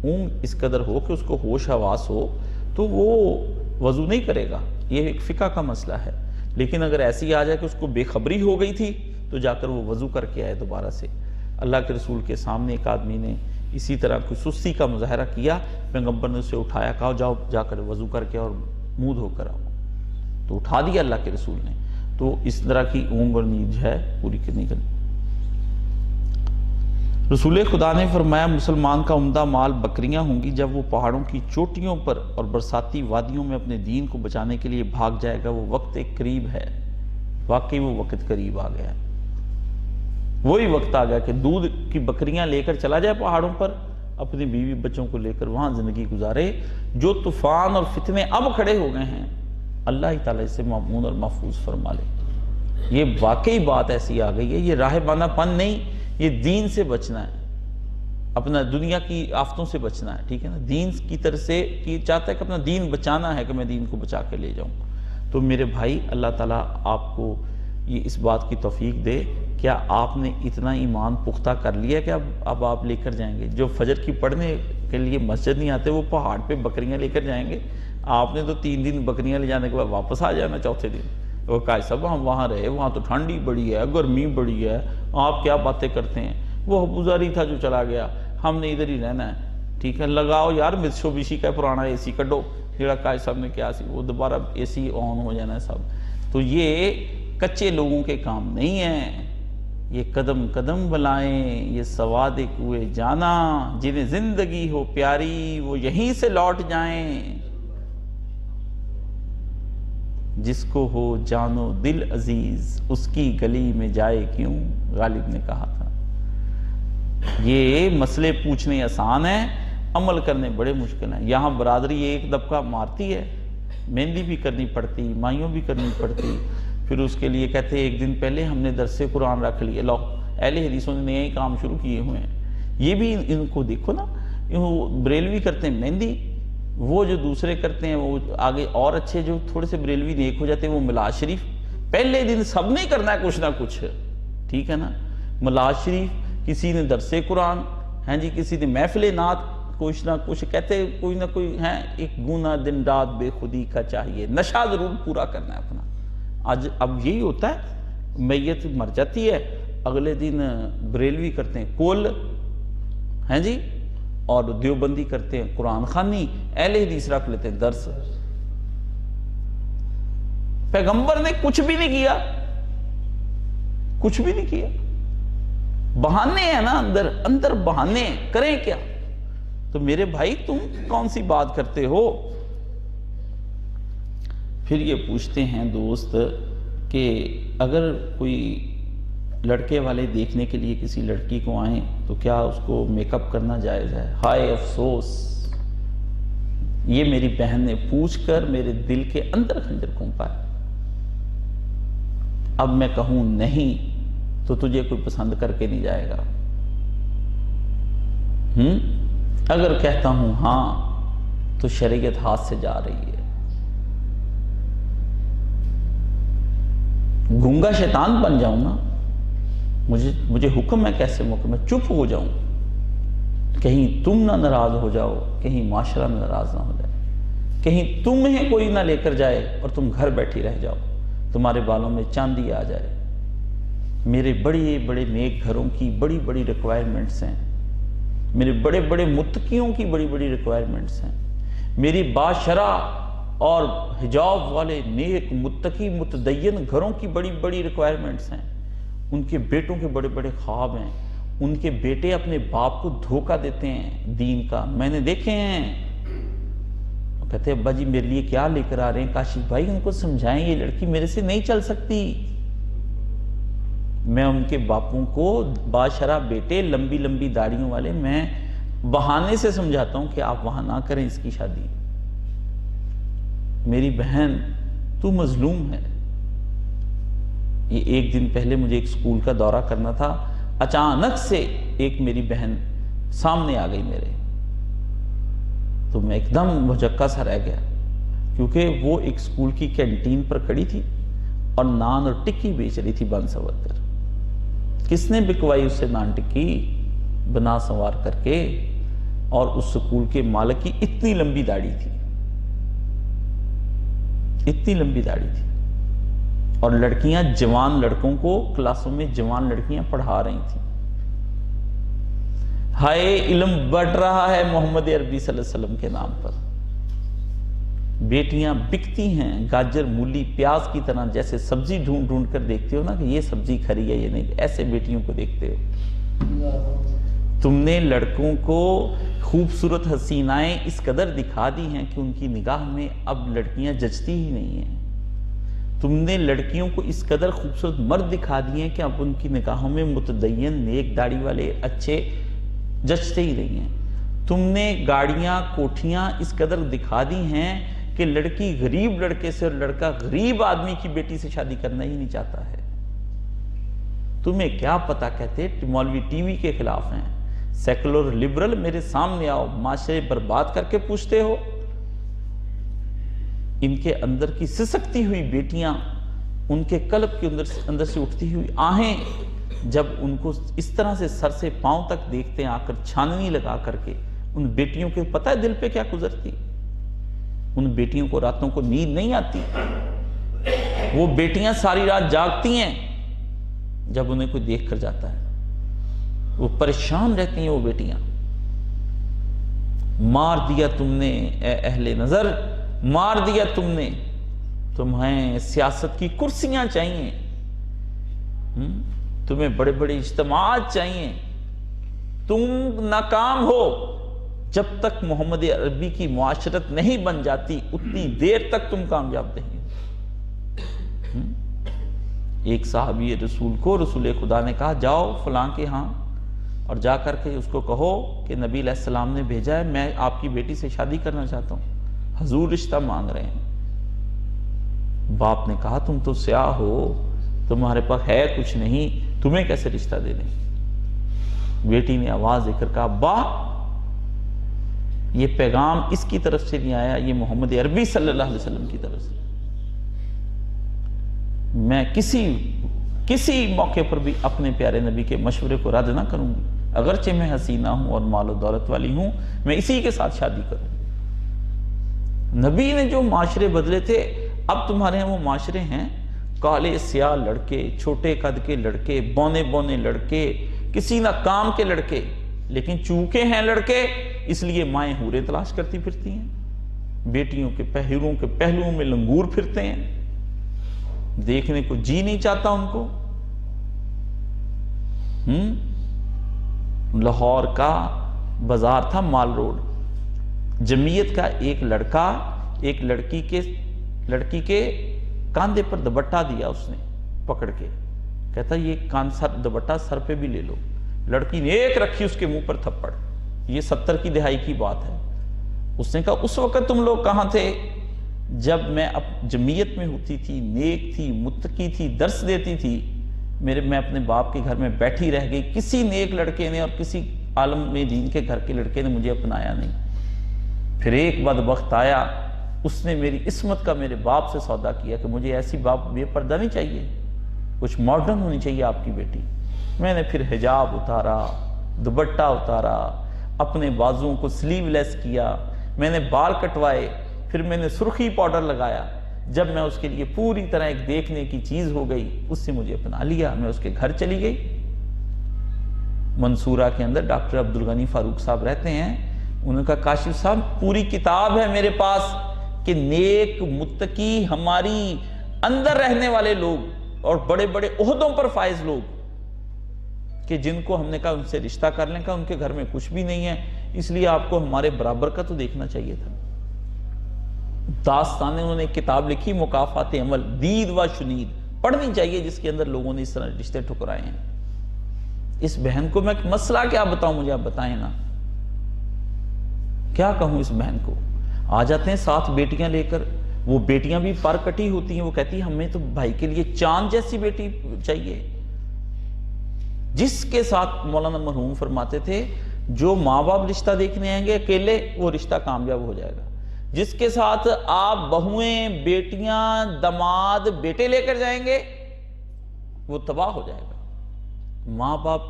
اونگ اس قدر ہو کہ اس کو ہوش حواس ہو تو وہ وضو نہیں کرے گا، یہ ایک فقہ کا مسئلہ ہے۔ لیکن اگر ایسی آ جائے کہ اس کو بے خبری ہو گئی تھی تو جا کر وہ وضو کر کے آئے دوبارہ سے۔ اللہ کے رسول کے سامنے ایک آدمی نے اسی طرح کوئی سستی کا مظاہرہ کیا، پیغمبر نے اسے اٹھایا، کہا جاؤ جا کر وضو کر کے اور منہ دھو کر آؤ، تو اٹھا دیا اللہ کے رسول نے۔ تو اس طرح کی اونگ اور نیند ہے پوری کرنی کرنی۔ رسول خدا نے فرمایا مسلمان کا عمدہ مال بکریاں ہوں گی، جب وہ پہاڑوں کی چوٹیوں پر اور برساتی وادیوں میں اپنے دین کو بچانے کے لیے بھاگ جائے گا، وہ وقت ایک قریب ہے۔ واقعی وہ وقت قریب آ گیا ہے، وہی وقت آ گیا کہ دودھ کی بکریاں لے کر چلا جائے پہاڑوں پر، اپنی بیوی بچوں کو لے کر وہاں زندگی گزارے۔ جو طوفان اور فتنے اب کھڑے ہو گئے ہیں اللہ ہی تعالیٰ اسے مامون اور محفوظ فرما لے۔ یہ واقعی بات ایسی آ گئی ہے، یہ راہبانہ پن نہیں، یہ دین سے بچنا ہے، اپنا دنیا کی آفتوں سے بچنا ہے، ٹھیک ہے نا۔ دین کی طرف سے چاہتا ہے کہ اپنا دین بچانا ہے، کہ میں دین کو بچا کے لے جاؤں۔ تو میرے بھائی اللہ تعالیٰ آپ کو یہ اس بات کی توفیق دے، کیا آپ نے اتنا ایمان پختہ کر لیا کہ اب آپ لے کر جائیں گے؟ جو فجر کی پڑھنے کے لیے مسجد نہیں آتے وہ پہاڑ پہ بکریاں لے کر جائیں گے۔ آپ نے تو 3 دن بکریاں لے جانے کے بعد واپس آ جانا چوتھے دن۔ وہ کہا صاحب ہم وہاں رہے، وہاں تو ٹھنڈی بڑی ہے، گرمی بڑی ہے، آپ کیا باتیں کرتے ہیں؟ وہ ابوذری تھا جو چلا گیا، ہم نے ادھر ہی رہنا ہے، ٹھیک ہے۔ لگاؤ یار متسوبیشی کا پرانا اے سی کڈو، جڑا قائد صاحب نے کیا سی وہ دوبارہ اے سی آن ہو جانا ہے سب۔ تو یہ کچے لوگوں کے کام نہیں ہیں، یہ قدم قدم بلائیں، یہ سواد کوئے جانا، جنہیں زندگی ہو پیاری وہ یہیں سے لوٹ جائیں، جس کو ہو جانو دل عزیز اس کی گلی میں جائے کیوں، غالب نے کہا تھا۔ یہ مسئلے پوچھنے آسان ہیں، عمل کرنے بڑے مشکل ہیں۔ یہاں برادری ایک دبکہ مارتی ہے، مہندی بھی کرنی پڑتی، مائیوں بھی کرنی پڑتی، پھر اس کے لیے کہتے ہیں ایک دن پہلے ہم نے درس قرآن رکھ لیے۔ لو اہل حدیثوں نے نئے کام شروع کیے ہوئے ہیں۔ یہ بھی ان کو دیکھو نا، بریلوی کرتے ہیں مہندی، وہ جو دوسرے کرتے ہیں وہ آگے اور اچھے جو تھوڑے سے بریلوی نیک ہو جاتے ہیں وہ میلاد شریف پہلے دن سب نے کرنا ہے کچھ نہ کچھ، ٹھیک ہے نا۔ میلاد شریف، کسی نے درس قرآن، ہیں جی کسی نے محفل نعت، کچھ نہ کچھ کہتے کوئی نہ کوئی ہے، ایک گناہ دن رات بے خودی کا چاہیے، نشہ ضرور پورا کرنا ہے اپنا۔ آج اب یہی ہوتا ہے، میت مر جاتی ہے اگلے دن بریلوی کرتے ہیں کل، ہیں جی، اور دیوبندی کرتے ہیں قرآن خوانی، اہل حدیث رکھ لیتے ہیں درس۔ پیغمبر نے کچھ بھی نہیں کیا، کچھ بھی نہیں کیا، بہانے ہیں نا، اندر بہانے ہیں، کریں کیا؟ تو میرے بھائی تم کون سی بات کرتے ہو؟ پھر یہ پوچھتے ہیں دوست کہ اگر کوئی لڑکے والے دیکھنے کے لیے کسی لڑکی کو آئیں تو کیا اس کو میک اپ کرنا جائز ہے؟ ہائے افسوس، یہ میری بہن نے پوچھ کر میرے دل کے اندر خنجر گھونپا ہے۔ اب میں کہوں نہیں تو تجھے کوئی پسند کر کے نہیں جائے گا، اگر کہتا ہوں ہاں تو شریعت ہاتھ سے جا رہی ہے۔ گونگا شیطان بن جاؤں نا، مجھے حکم ہے کیسے موقع میں چپ ہو جاؤں، کہیں تم نہ ناراض ہو جاؤ، کہیں معاشرہ ناراض نہ ہو جائے، کہیں تمہیں کوئی نہ لے کر جائے اور تم گھر بیٹھی رہ جاؤ، تمہارے بالوں میں چاندی آ جائے۔ میرے بڑے بڑے نیک گھروں کی بڑی بڑی ریکوائرمنٹس ہیں، میرے بڑے بڑے متقیوں کی بڑی بڑی ریکوائرمنٹس ہیں، میری باشرع اور حجاب والے نیک متقی متدین گھروں کی بڑی بڑی ریکوائرمنٹس ہیں۔ ان کے بیٹوں کے بڑے بڑے خواب ہیں، ان کے بیٹے اپنے باپ کو دھوکہ دیتے ہیں دین کا، میں نے دیکھے ہیں۔ وہ کہتے ہیں ابا جی میرے لیے کیا لے کر آ رہے ہیں؟ کاشف بھائی ان کو سمجھائیں یہ لڑکی میرے سے نہیں چل سکتی۔ میں ان کے باپوں کو باشرع بیٹے لمبی لمبی داڑھیوں والے میں بہانے سے سمجھاتا ہوں کہ آپ وہاں نہ کریں اس کی شادی۔ میری بہن تو مظلوم ہے۔ یہ ایک دن پہلے مجھے ایک سکول کا دورہ کرنا تھا، اچانک سے ایک میری بہن سامنے آ گئی میرے، تو میں ایک دم بھجکا سا رہ گیا، کیونکہ وہ ایک سکول کی کینٹین پر کھڑی تھی اور نان اور ٹکی بیچ رہی تھی بن سنور کر۔ کس نے بکوائی اس سے نان ٹکی؟ بنا سنوار کر کے، اور اس سکول کے مالک کی اتنی لمبی داڑھی تھی، اتنی لمبی داڑھی تھی، اور لڑکیاں جوان لڑکوں کو کلاسوں میں جوان لڑکیاں پڑھا رہی تھیں۔ ہائے علم بڑھ رہا ہے محمد عربی صلی اللہ علیہ وسلم کے نام پر، بیٹیاں بکتی ہیں گاجر مولی پیاز کی طرح، جیسے سبزی ڈھونڈ ڈھونڈ کر دیکھتے ہو نا کہ یہ سبزی کھری ہے یہ نہیں، ایسے بیٹیوں کو دیکھتے ہو۔ تم نے لڑکوں کو خوبصورت حسینائیں اس قدر دکھا دی ہیں کہ ان کی نگاہ میں اب لڑکیاں جچتی ہی نہیں ہیں۔ تم نے لڑکیوں کو اس قدر خوبصورت مرد دکھا دیے ہیں کہ اب ان کی نگاہوں میں متدین نیک داڑھی والے اچھے جچتے ہی نہیں ہیں۔ تم نے گاڑیاں کوٹھیاں اس قدر دکھا دی ہیں کہ لڑکی غریب لڑکے سے اور لڑکا غریب آدمی کی بیٹی سے شادی کرنا ہی نہیں چاہتا ہے۔ تمہیں کیا پتا، کہتے مولوی ٹی وی کے خلاف ہیں، سیکولر لبرل، میرے سامنے آؤ، معاشرے برباد کر کے پوچھتے ہو۔ ان کے اندر کی سسکتی ہوئی بیٹیاں، ان کے قلب کے اندر سے اٹھتی ہوئی آہیں، جب ان کو اس طرح سے سر سے پاؤں تک دیکھتے ہیں آ کر چھاننی لگا کر کے، ان بیٹیوں کے پتہ ہے دل پہ کیا گزرتی؟ ان بیٹیوں کو راتوں کو نیند نہیں آتی، وہ بیٹیاں ساری رات جاگتی ہیں جب انہیں کوئی دیکھ کر جاتا ہے، وہ پریشان رہتی ہیں وہ بیٹیاں۔ مار دیا تم نے اے اہل نظر، مار دیا تم نے، تمہیں سیاست کی کرسیاں چاہیے، تمہیں بڑے بڑے اجتماعات چاہیے، تم ناکام ہو۔ جب تک محمد عربی کی معاشرت نہیں بن جاتی اتنی دیر تک تم کامیاب نہیں ہو۔ ایک صحابی رسول کو رسول خدا نے کہا جاؤ فلاں کے ہاں اور جا کر کے اس کو کہو کہ نبی علیہ السلام نے بھیجا ہے، میں آپ کی بیٹی سے شادی کرنا چاہتا ہوں، حضور رشتہ مانگ رہے ہیں۔ باپ نے کہا تم تو سیاہ ہو، تمہارے پاس ہے کچھ نہیں، تمہیں کیسے رشتہ دے دیں؟ بیٹی نے آواز دے کر کہا ابا یہ پیغام اس کی طرف سے نہیں آیا، یہ محمد عربی صلی اللہ علیہ وسلم کی طرف سے۔ میں کسی موقع پر بھی اپنے پیارے نبی کے مشورے کو رد نہ کروں گی، اگرچہ میں حسینہ ہوں اور مال و دولت والی ہوں، میں اسی کے ساتھ شادی کروں۔ نبی نے جو معاشرے بدلے تھے، اب تمہارے ہاں وہ معاشرے ہیں، کالے سیاہ لڑکے، چھوٹے قد کے لڑکے، بونے بونے لڑکے، کسی نہ کام کے لڑکے، لیکن چونکہ ہیں لڑکے اس لیے مائیں حوریں تلاش کرتی پھرتی ہیں، بیٹیوں کے پہلوؤں میں لنگور پھرتے ہیں، دیکھنے کو جی نہیں چاہتا ان کو۔ لاہور کا بازار تھا مال روڈ، جمعیت کا ایک لڑکا ایک لڑکی کے کاندھے پر دوپٹہ دیا اس نے پکڑ کے، کہتا یہ دوپٹہ سر پہ بھی لے لو۔ لڑکی نے ایک رکھی اس کے منہ پر تھپڑ۔ یہ 70 کی دہائی کی بات ہے۔ اس نے کہا اس وقت تم لوگ کہاں تھے جب میں جمعیت میں ہوتی تھی، نیک تھی، متقی تھی، درس دیتی تھی، میں اپنے باپ کے گھر میں بیٹھی رہ گئی، کسی نیک لڑکے نے اور کسی عالم میں دین کے گھر کے لڑکے نے مجھے اپنایا نہیں۔ پھر ایک بدبخت آیا، اس نے میری عصمت کا میرے باپ سے سودا کیا کہ مجھے ایسی باپ بے پردہ نہیں چاہیے، کچھ ماڈرن ہونی چاہیے آپ کی بیٹی۔ میں نے پھر حجاب اتارا، دوپٹہ اتارا، اپنے بازوؤں کو سلیو لیس کیا، میں نے بال کٹوائے، پھر میں نے سرخی پاؤڈر لگایا۔ جب میں اس کے لیے پوری طرح ایک دیکھنے کی چیز ہو گئی، اس سے مجھے اپنا لیا، میں اس کے گھر چلی گئی۔ منصورہ کے اندر ڈاکٹر عبدالغنی فاروق صاحب رہتے ہیں، انہوں نے کہا کاشف صاحب پوری کتاب ہے میرے پاس کہ نیک متقی ہماری اندر رہنے والے لوگ اور بڑے بڑے عہدوں پر فائز لوگ کہ جن کو ہم نے کہا ان سے رشتہ کر لیں، کہا ان کے گھر میں کچھ بھی نہیں ہے، اس لیے آپ کو ہمارے برابر کا تو دیکھنا چاہیے تھا۔ داستانیں انہوں نے ایک کتاب لکھی مکافات عمل، دید و شنید، پڑھنی چاہیے جس کے اندر لوگوں نے اس طرح رشتے ٹھکرائے ہیں۔ اس بہن کو میں مسئلہ کیا بتاؤں، مجھے آپ بتائیں نا، کیا کہوں اس بہن کو؟ آ جاتے ہیں 7 بیٹیاں لے کر، وہ بیٹیاں بھی پر کٹی ہوتی ہیں، وہ کہتی ہیں ہمیں تو بھائی کے لیے چاند جیسی بیٹی چاہیے، جس کے ساتھ مولانا مرحوم فرماتے تھے جو ماں باپ رشتہ دیکھنے آئیں گے اکیلے وہ رشتہ کامیاب ہو جائے گا، جس کے ساتھ آپ بہویں، بیٹیاں، داماد، بیٹے لے کر جائیں گے وہ تباہ ہو جائے گا۔ ماں باپ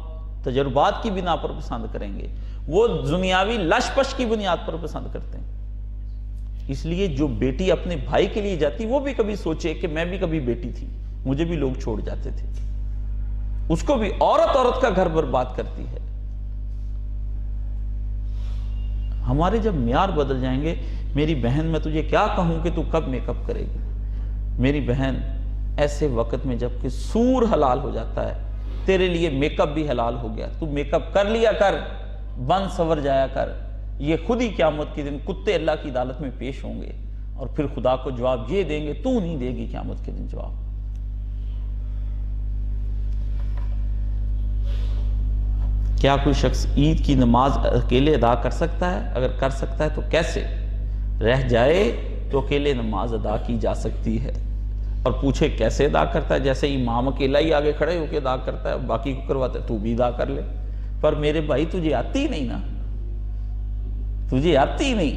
تجربات کی بنا پر پسند کریں گے، وہ دنیاوی لش پش کی بنیاد پر پسند کرتے ہیں۔ اس لیے جو بیٹی اپنے بھائی کے لیے جاتی وہ بھی کبھی سوچے کہ میں بھی کبھی بیٹی تھی، مجھے بھی لوگ چھوڑ جاتے تھے، اس کو بھی عورت کا گھر برباد کرتی ہے۔ ہمارے جب معیار بدل جائیں گے، میری بہن میں تجھے کیا کہوں کہ تو کب میک اپ کرے گی؟ میری بہن ایسے وقت میں جب کہ سور حلال ہو جاتا ہے، تیرے لیے میک اپ بھی حلال ہو گیا، تو میک اپ کر لیا کر، بن سور جایا کر، یہ خود ہی قیامت کے دن کتے اللہ کی عدالت میں پیش ہوں گے اور پھر خدا کو جواب یہ دیں گے، تو نہیں دے گی قیامت کے دن جواب۔ کیا کوئی شخص عید کی نماز اکیلے ادا کر سکتا ہے؟ اگر کر سکتا ہے تو کیسے؟ رہ جائے تو اکیلے نماز ادا کی جا سکتی ہے، اور پوچھے کیسے ادا کرتا ہے؟ جیسے امام اکیلا ہی آگے کھڑے ہو کے ادا کرتا ہے، باقی کو کرواتا ہے، تو بھی ادا کر لے۔ پر میرے بھائی تجھے آتی نہیں نا، تجھے آتی نہیں،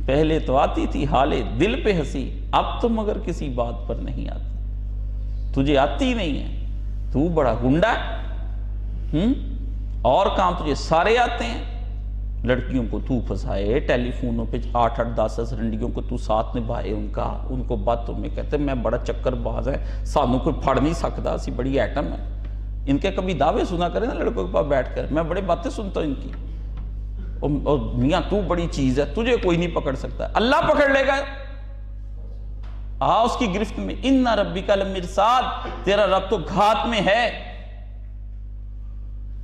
پہلے تو آتی تھی، حالے دل پہ ہنسی، اب تو مگر کسی بات پر نہیں آتی، تجھے آتی نہیں ہے، تو بڑا گنڈا ہے، اور کام تجھے سارے آتے ہیں، لڑکیوں کو تو پھنسائے، ٹیلی فونوں پہ 8-8 10 رنڈیوں کو تو ساتھ نبھائے، ان کو باتوں میں کہتے میں بڑا چکر باز ہے، سانوں کوئی پھڑ نہیں سکتا، اسی بڑی ایٹم ہے۔ ان کے کبھی دعوے سنا کریں نا لڑکوں کے پاس بیٹھ کر، میں بڑے باتیں سنتا ہوں ان کی، اور میاں تو بڑی چیز ہے، تجھے کوئی نہیں پکڑ سکتا، اللہ پکڑ لے گا، اس کی گرفت میں۔ ان ربک لمرصاد، تیرا رب تو گھات میں ہے،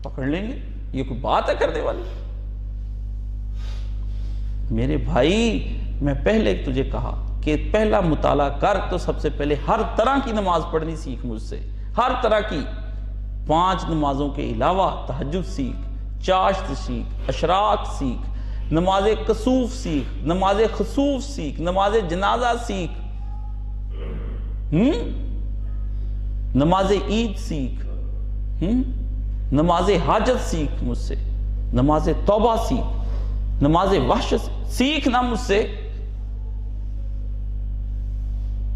پکڑ لیں گے، یہ کوئی بات ہے کرنے والی؟ میرے بھائی میں پہلے تجھے کہا کہ پہلا مطالعہ کر تو سب سے پہلے ہر طرح کی نماز پڑھنی سیکھ مجھ سے، ہر طرح کی، 5 نمازوں کے علاوہ تہجد سیکھ، چاشت سیکھ، اشراق سیکھ، نماز کسوف سیکھ، نماز خسوف سیکھ، نماز جنازہ سیکھ، نماز عید سیکھ، نماز حاجت سیکھ مجھ سے، نماز توبہ سیکھ، نماز وحشت سیکھ نہ مجھ سے۔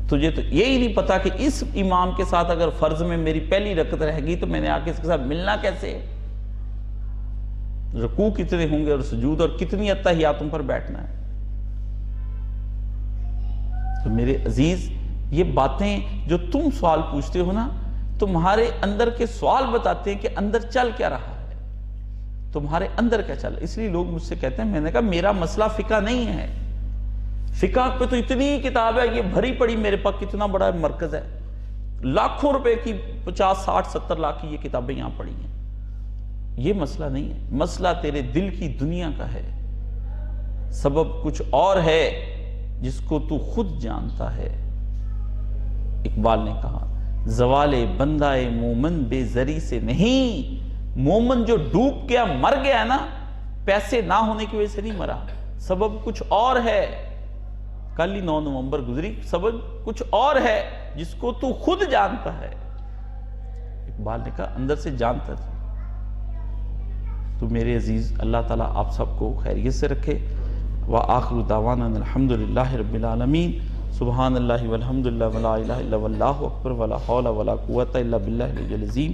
تجھے تو یہی نہیں پتا کہ اس امام کے ساتھ اگر فرض میں میری پہلی رکعت رہ گئی تو میں نے آکے اس کے ساتھ ملنا کیسے، رکوع کتنے ہوں گے اور سجود، اور کتنی اتحیاتوں پر بیٹھنا ہے۔ تو میرے عزیز یہ باتیں جو تم سوال پوچھتے ہو نا، تمہارے اندر کے سوال بتاتے ہیں کہ اندر چل کیا رہا ہے، تمہارے اندر کیا چل رہا ہے۔ اس لیے لوگ مجھ سے کہتے ہیں، میں نے کہا میرا مسئلہ فقہ نہیں ہے، فقہ پہ تو اتنی کتاب ہے، یہ بھری پڑی میرے پاس کتنا بڑا مرکز ہے، لاکھوں روپے کی 50 60 70 لاکھ کی یہ کتابیں یہاں پڑی ہیں۔ یہ مسئلہ نہیں ہے، مسئلہ تیرے دل کی دنیا کا ہے، سبب کچھ اور ہے جس کو تو خود جانتا ہے۔ اقبال نے کہا زوال بندہ مومن بے زری سے نہیں، مومن جو ڈوب گیا مر گیا نا، پیسے نہ ہونے کی وجہ سے نہیں مرا، سبب کچھ اور ہے۔ کل ہی 9 نومبر گزری، سبب کچھ اور ہے جس کو تو خود جانتا ہے۔ اقبال نے کہا اندر سے جانتا تھا۔ تو میرے عزیز، اللہ تعالیٰ آپ سب کو خیریت سے رکھے۔ وآخر دعوانا الحمدللہ رب العالمین، سبحان اللہ والحمدللہ ولا الہ الا واللہ اکبر ولا حول ولا قوة الا باللہ العلی العظیم۔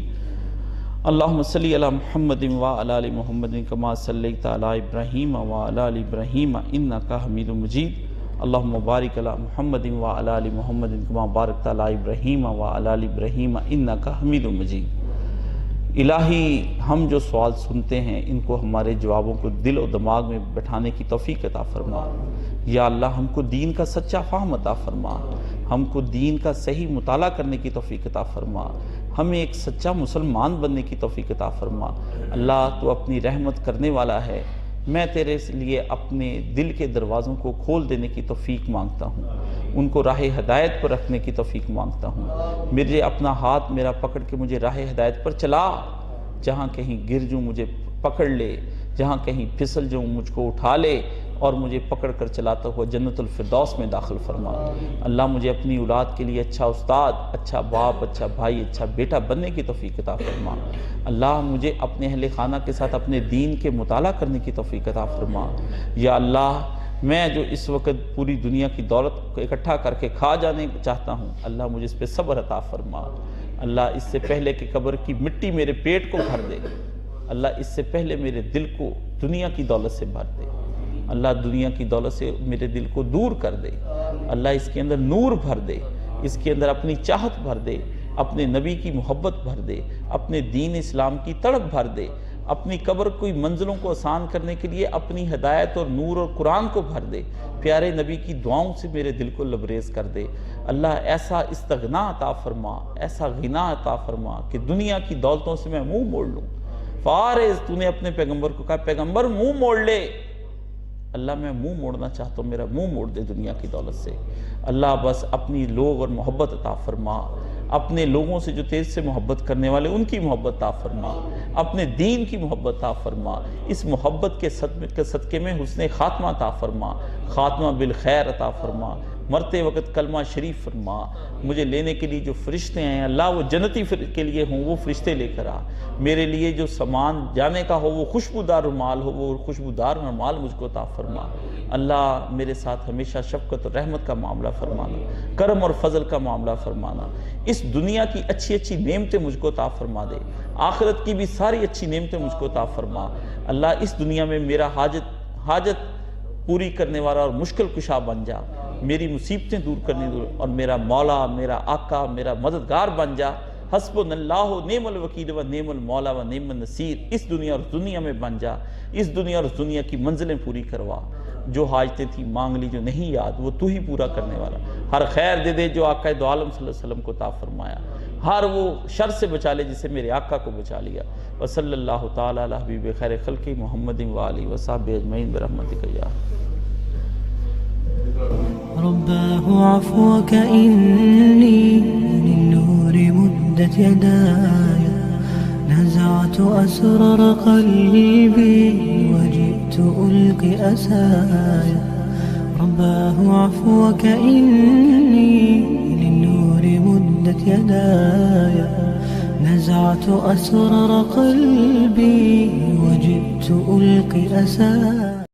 اللہم صلی علی محمد وعلی آل محمد کما صلیت علی ابراہیم وعلی آل ابراہیم انکا حمید مجید۔ اللہم بارک علی محمد وعلی آل محمد کما بارکت علی ابراہیم وعلی آل ابراہیم انکا حمید مجید۔ الہی، ہم جو سوال سنتے ہیں ان کو ہمارے جوابوں کو دل و دماغ میں بٹھانے کی توفیق عطا فرما۔ یا اللہ، ہم کو دین کا سچا فہم عطا فرما، ہم کو دین کا صحیح مطالعہ کرنے کی توفیق عطا فرما، ہمیں ایک سچا مسلمان بننے کی توفیق عطا فرما۔ اللہ، تو اپنی رحمت کرنے والا ہے، میں تیرے لیے اپنے دل کے دروازوں کو کھول دینے کی توفیق مانگتا ہوں، ان کو راہ ہدایت پر رکھنے کی توفیق مانگتا ہوں۔ مجھے اپنا ہاتھ میرا پکڑ کے مجھے راہ ہدایت پر چلا، جہاں کہیں گر جوں مجھے پکڑ لے، جہاں کہیں پھسل جوں مجھ کو اٹھا لے، اور مجھے پکڑ کر چلاتا ہوا جنت الفردوس میں داخل فرما۔ اللہ، مجھے اپنی اولاد کے لیے اچھا استاد، اچھا باپ، اچھا بھائی، اچھا بیٹا بننے کی توفیق عطا فرما۔ اللہ، مجھے اپنے اہل خانہ کے ساتھ اپنے دین کے مطالعہ کرنے کی توفیق عطا فرما۔ یا اللہ، میں جو اس وقت پوری دنیا کی دولت کو اکٹھا کر کے کھا جانے چاہتا ہوں، اللہ مجھے اس پہ صبر عطا فرما۔ اللہ، اس سے پہلے کہ قبر کی مٹی میرے پیٹ کو بھر دے، اللہ اس سے پہلے میرے دل کو دنیا کی دولت سے بھر دے۔ اللہ، دنیا کی دولت سے میرے دل کو دور کر دے۔ اللہ، اس کے اندر نور بھر دے، اس کے اندر اپنی چاہت بھر دے، اپنے نبی کی محبت بھر دے، اپنے دین اسلام کی تڑپ بھر دے، اپنی قبر کوئی منزلوں کو آسان کرنے کے لیے اپنی ہدایت اور نور اور قرآن کو بھر دے، پیارے نبی کی دعاؤں سے میرے دل کو لبریز کر دے۔ اللہ، ایسا استغنا عطا فرما، ایسا غنا عطا فرما کہ دنیا کی دولتوں سے میں منہ موڑ لوں۔ فارز، تو نے اپنے پیغمبر کو کہا پیغمبر منہ موڑ لے۔ اللہ، میں منہ موڑنا چاہتا ہوں، میرا منہ موڑ دے دنیا کی دولت سے۔ اللہ، بس اپنی لوگ اور محبت عطا فرما، اپنے لوگوں سے جو تیز سے محبت کرنے والے ان کی محبت عطا فرما، اپنے دین کی محبت عطا فرما۔ اس محبت کے صدقے میں حسن خاتمہ عطا فرما، خاتمہ بالخیر عطا فرما، مرتے وقت کلمہ شریف فرما۔ مجھے لینے کے لیے جو فرشتے ہیں اللہ، وہ جنتی کے لیے ہوں، وہ فرشتے لے کر آ۔ میرے لیے جو سامان جانے کا ہو وہ خوشبودار رومال ہو، وہ خوشبودار رومال مجھ کو عطا فرما۔ اللہ، میرے ساتھ ہمیشہ شفقت اور رحمت کا معاملہ فرمانا، کرم اور فضل کا معاملہ فرمانا۔ اس دنیا کی اچھی اچھی نعمتیں مجھ کو عطا فرما دے، آخرت کی بھی ساری اچھی نعمتیں مجھ کو عطا فرما۔ اللہ، اس دنیا میں میرا حاجت پوری کرنے والا اور مشکل کشا بن جا، میری مصیبتیں دور کرنے دو، اور میرا مولا، میرا آقا، میرا مددگار بن جا۔ حسبنا اللہ نعم الوکیل و نعم المولا و نعم النصیر، اس دنیا اور دنیا میں بن جا، اس دنیا اور دنیا کی منزلیں پوری کروا۔ جو حاجتیں تھی مانگ لی، جو نہیں یاد وہ تو ہی پورا کرنے والا۔ ہر خیر دے دے جو آقا دو عالم صلی اللہ علیہ وسلم کو عطا فرمایا، ہر وہ شر سے بچا لے جسے میرے آقا کو بچا لیا۔ وصلی اللہ تعالی علی حبیب خیر خلق محمد وآلہ وصحبہ اجمعین برحمتک یا رباه عفوك إني للنور مدت يداي، نزعت أسرار قلبي وجئت ألقي أسايا. رباه عفوك إني للنور مدت يداي، نزعت أسرار قلبي وجئت ألقي أسايا.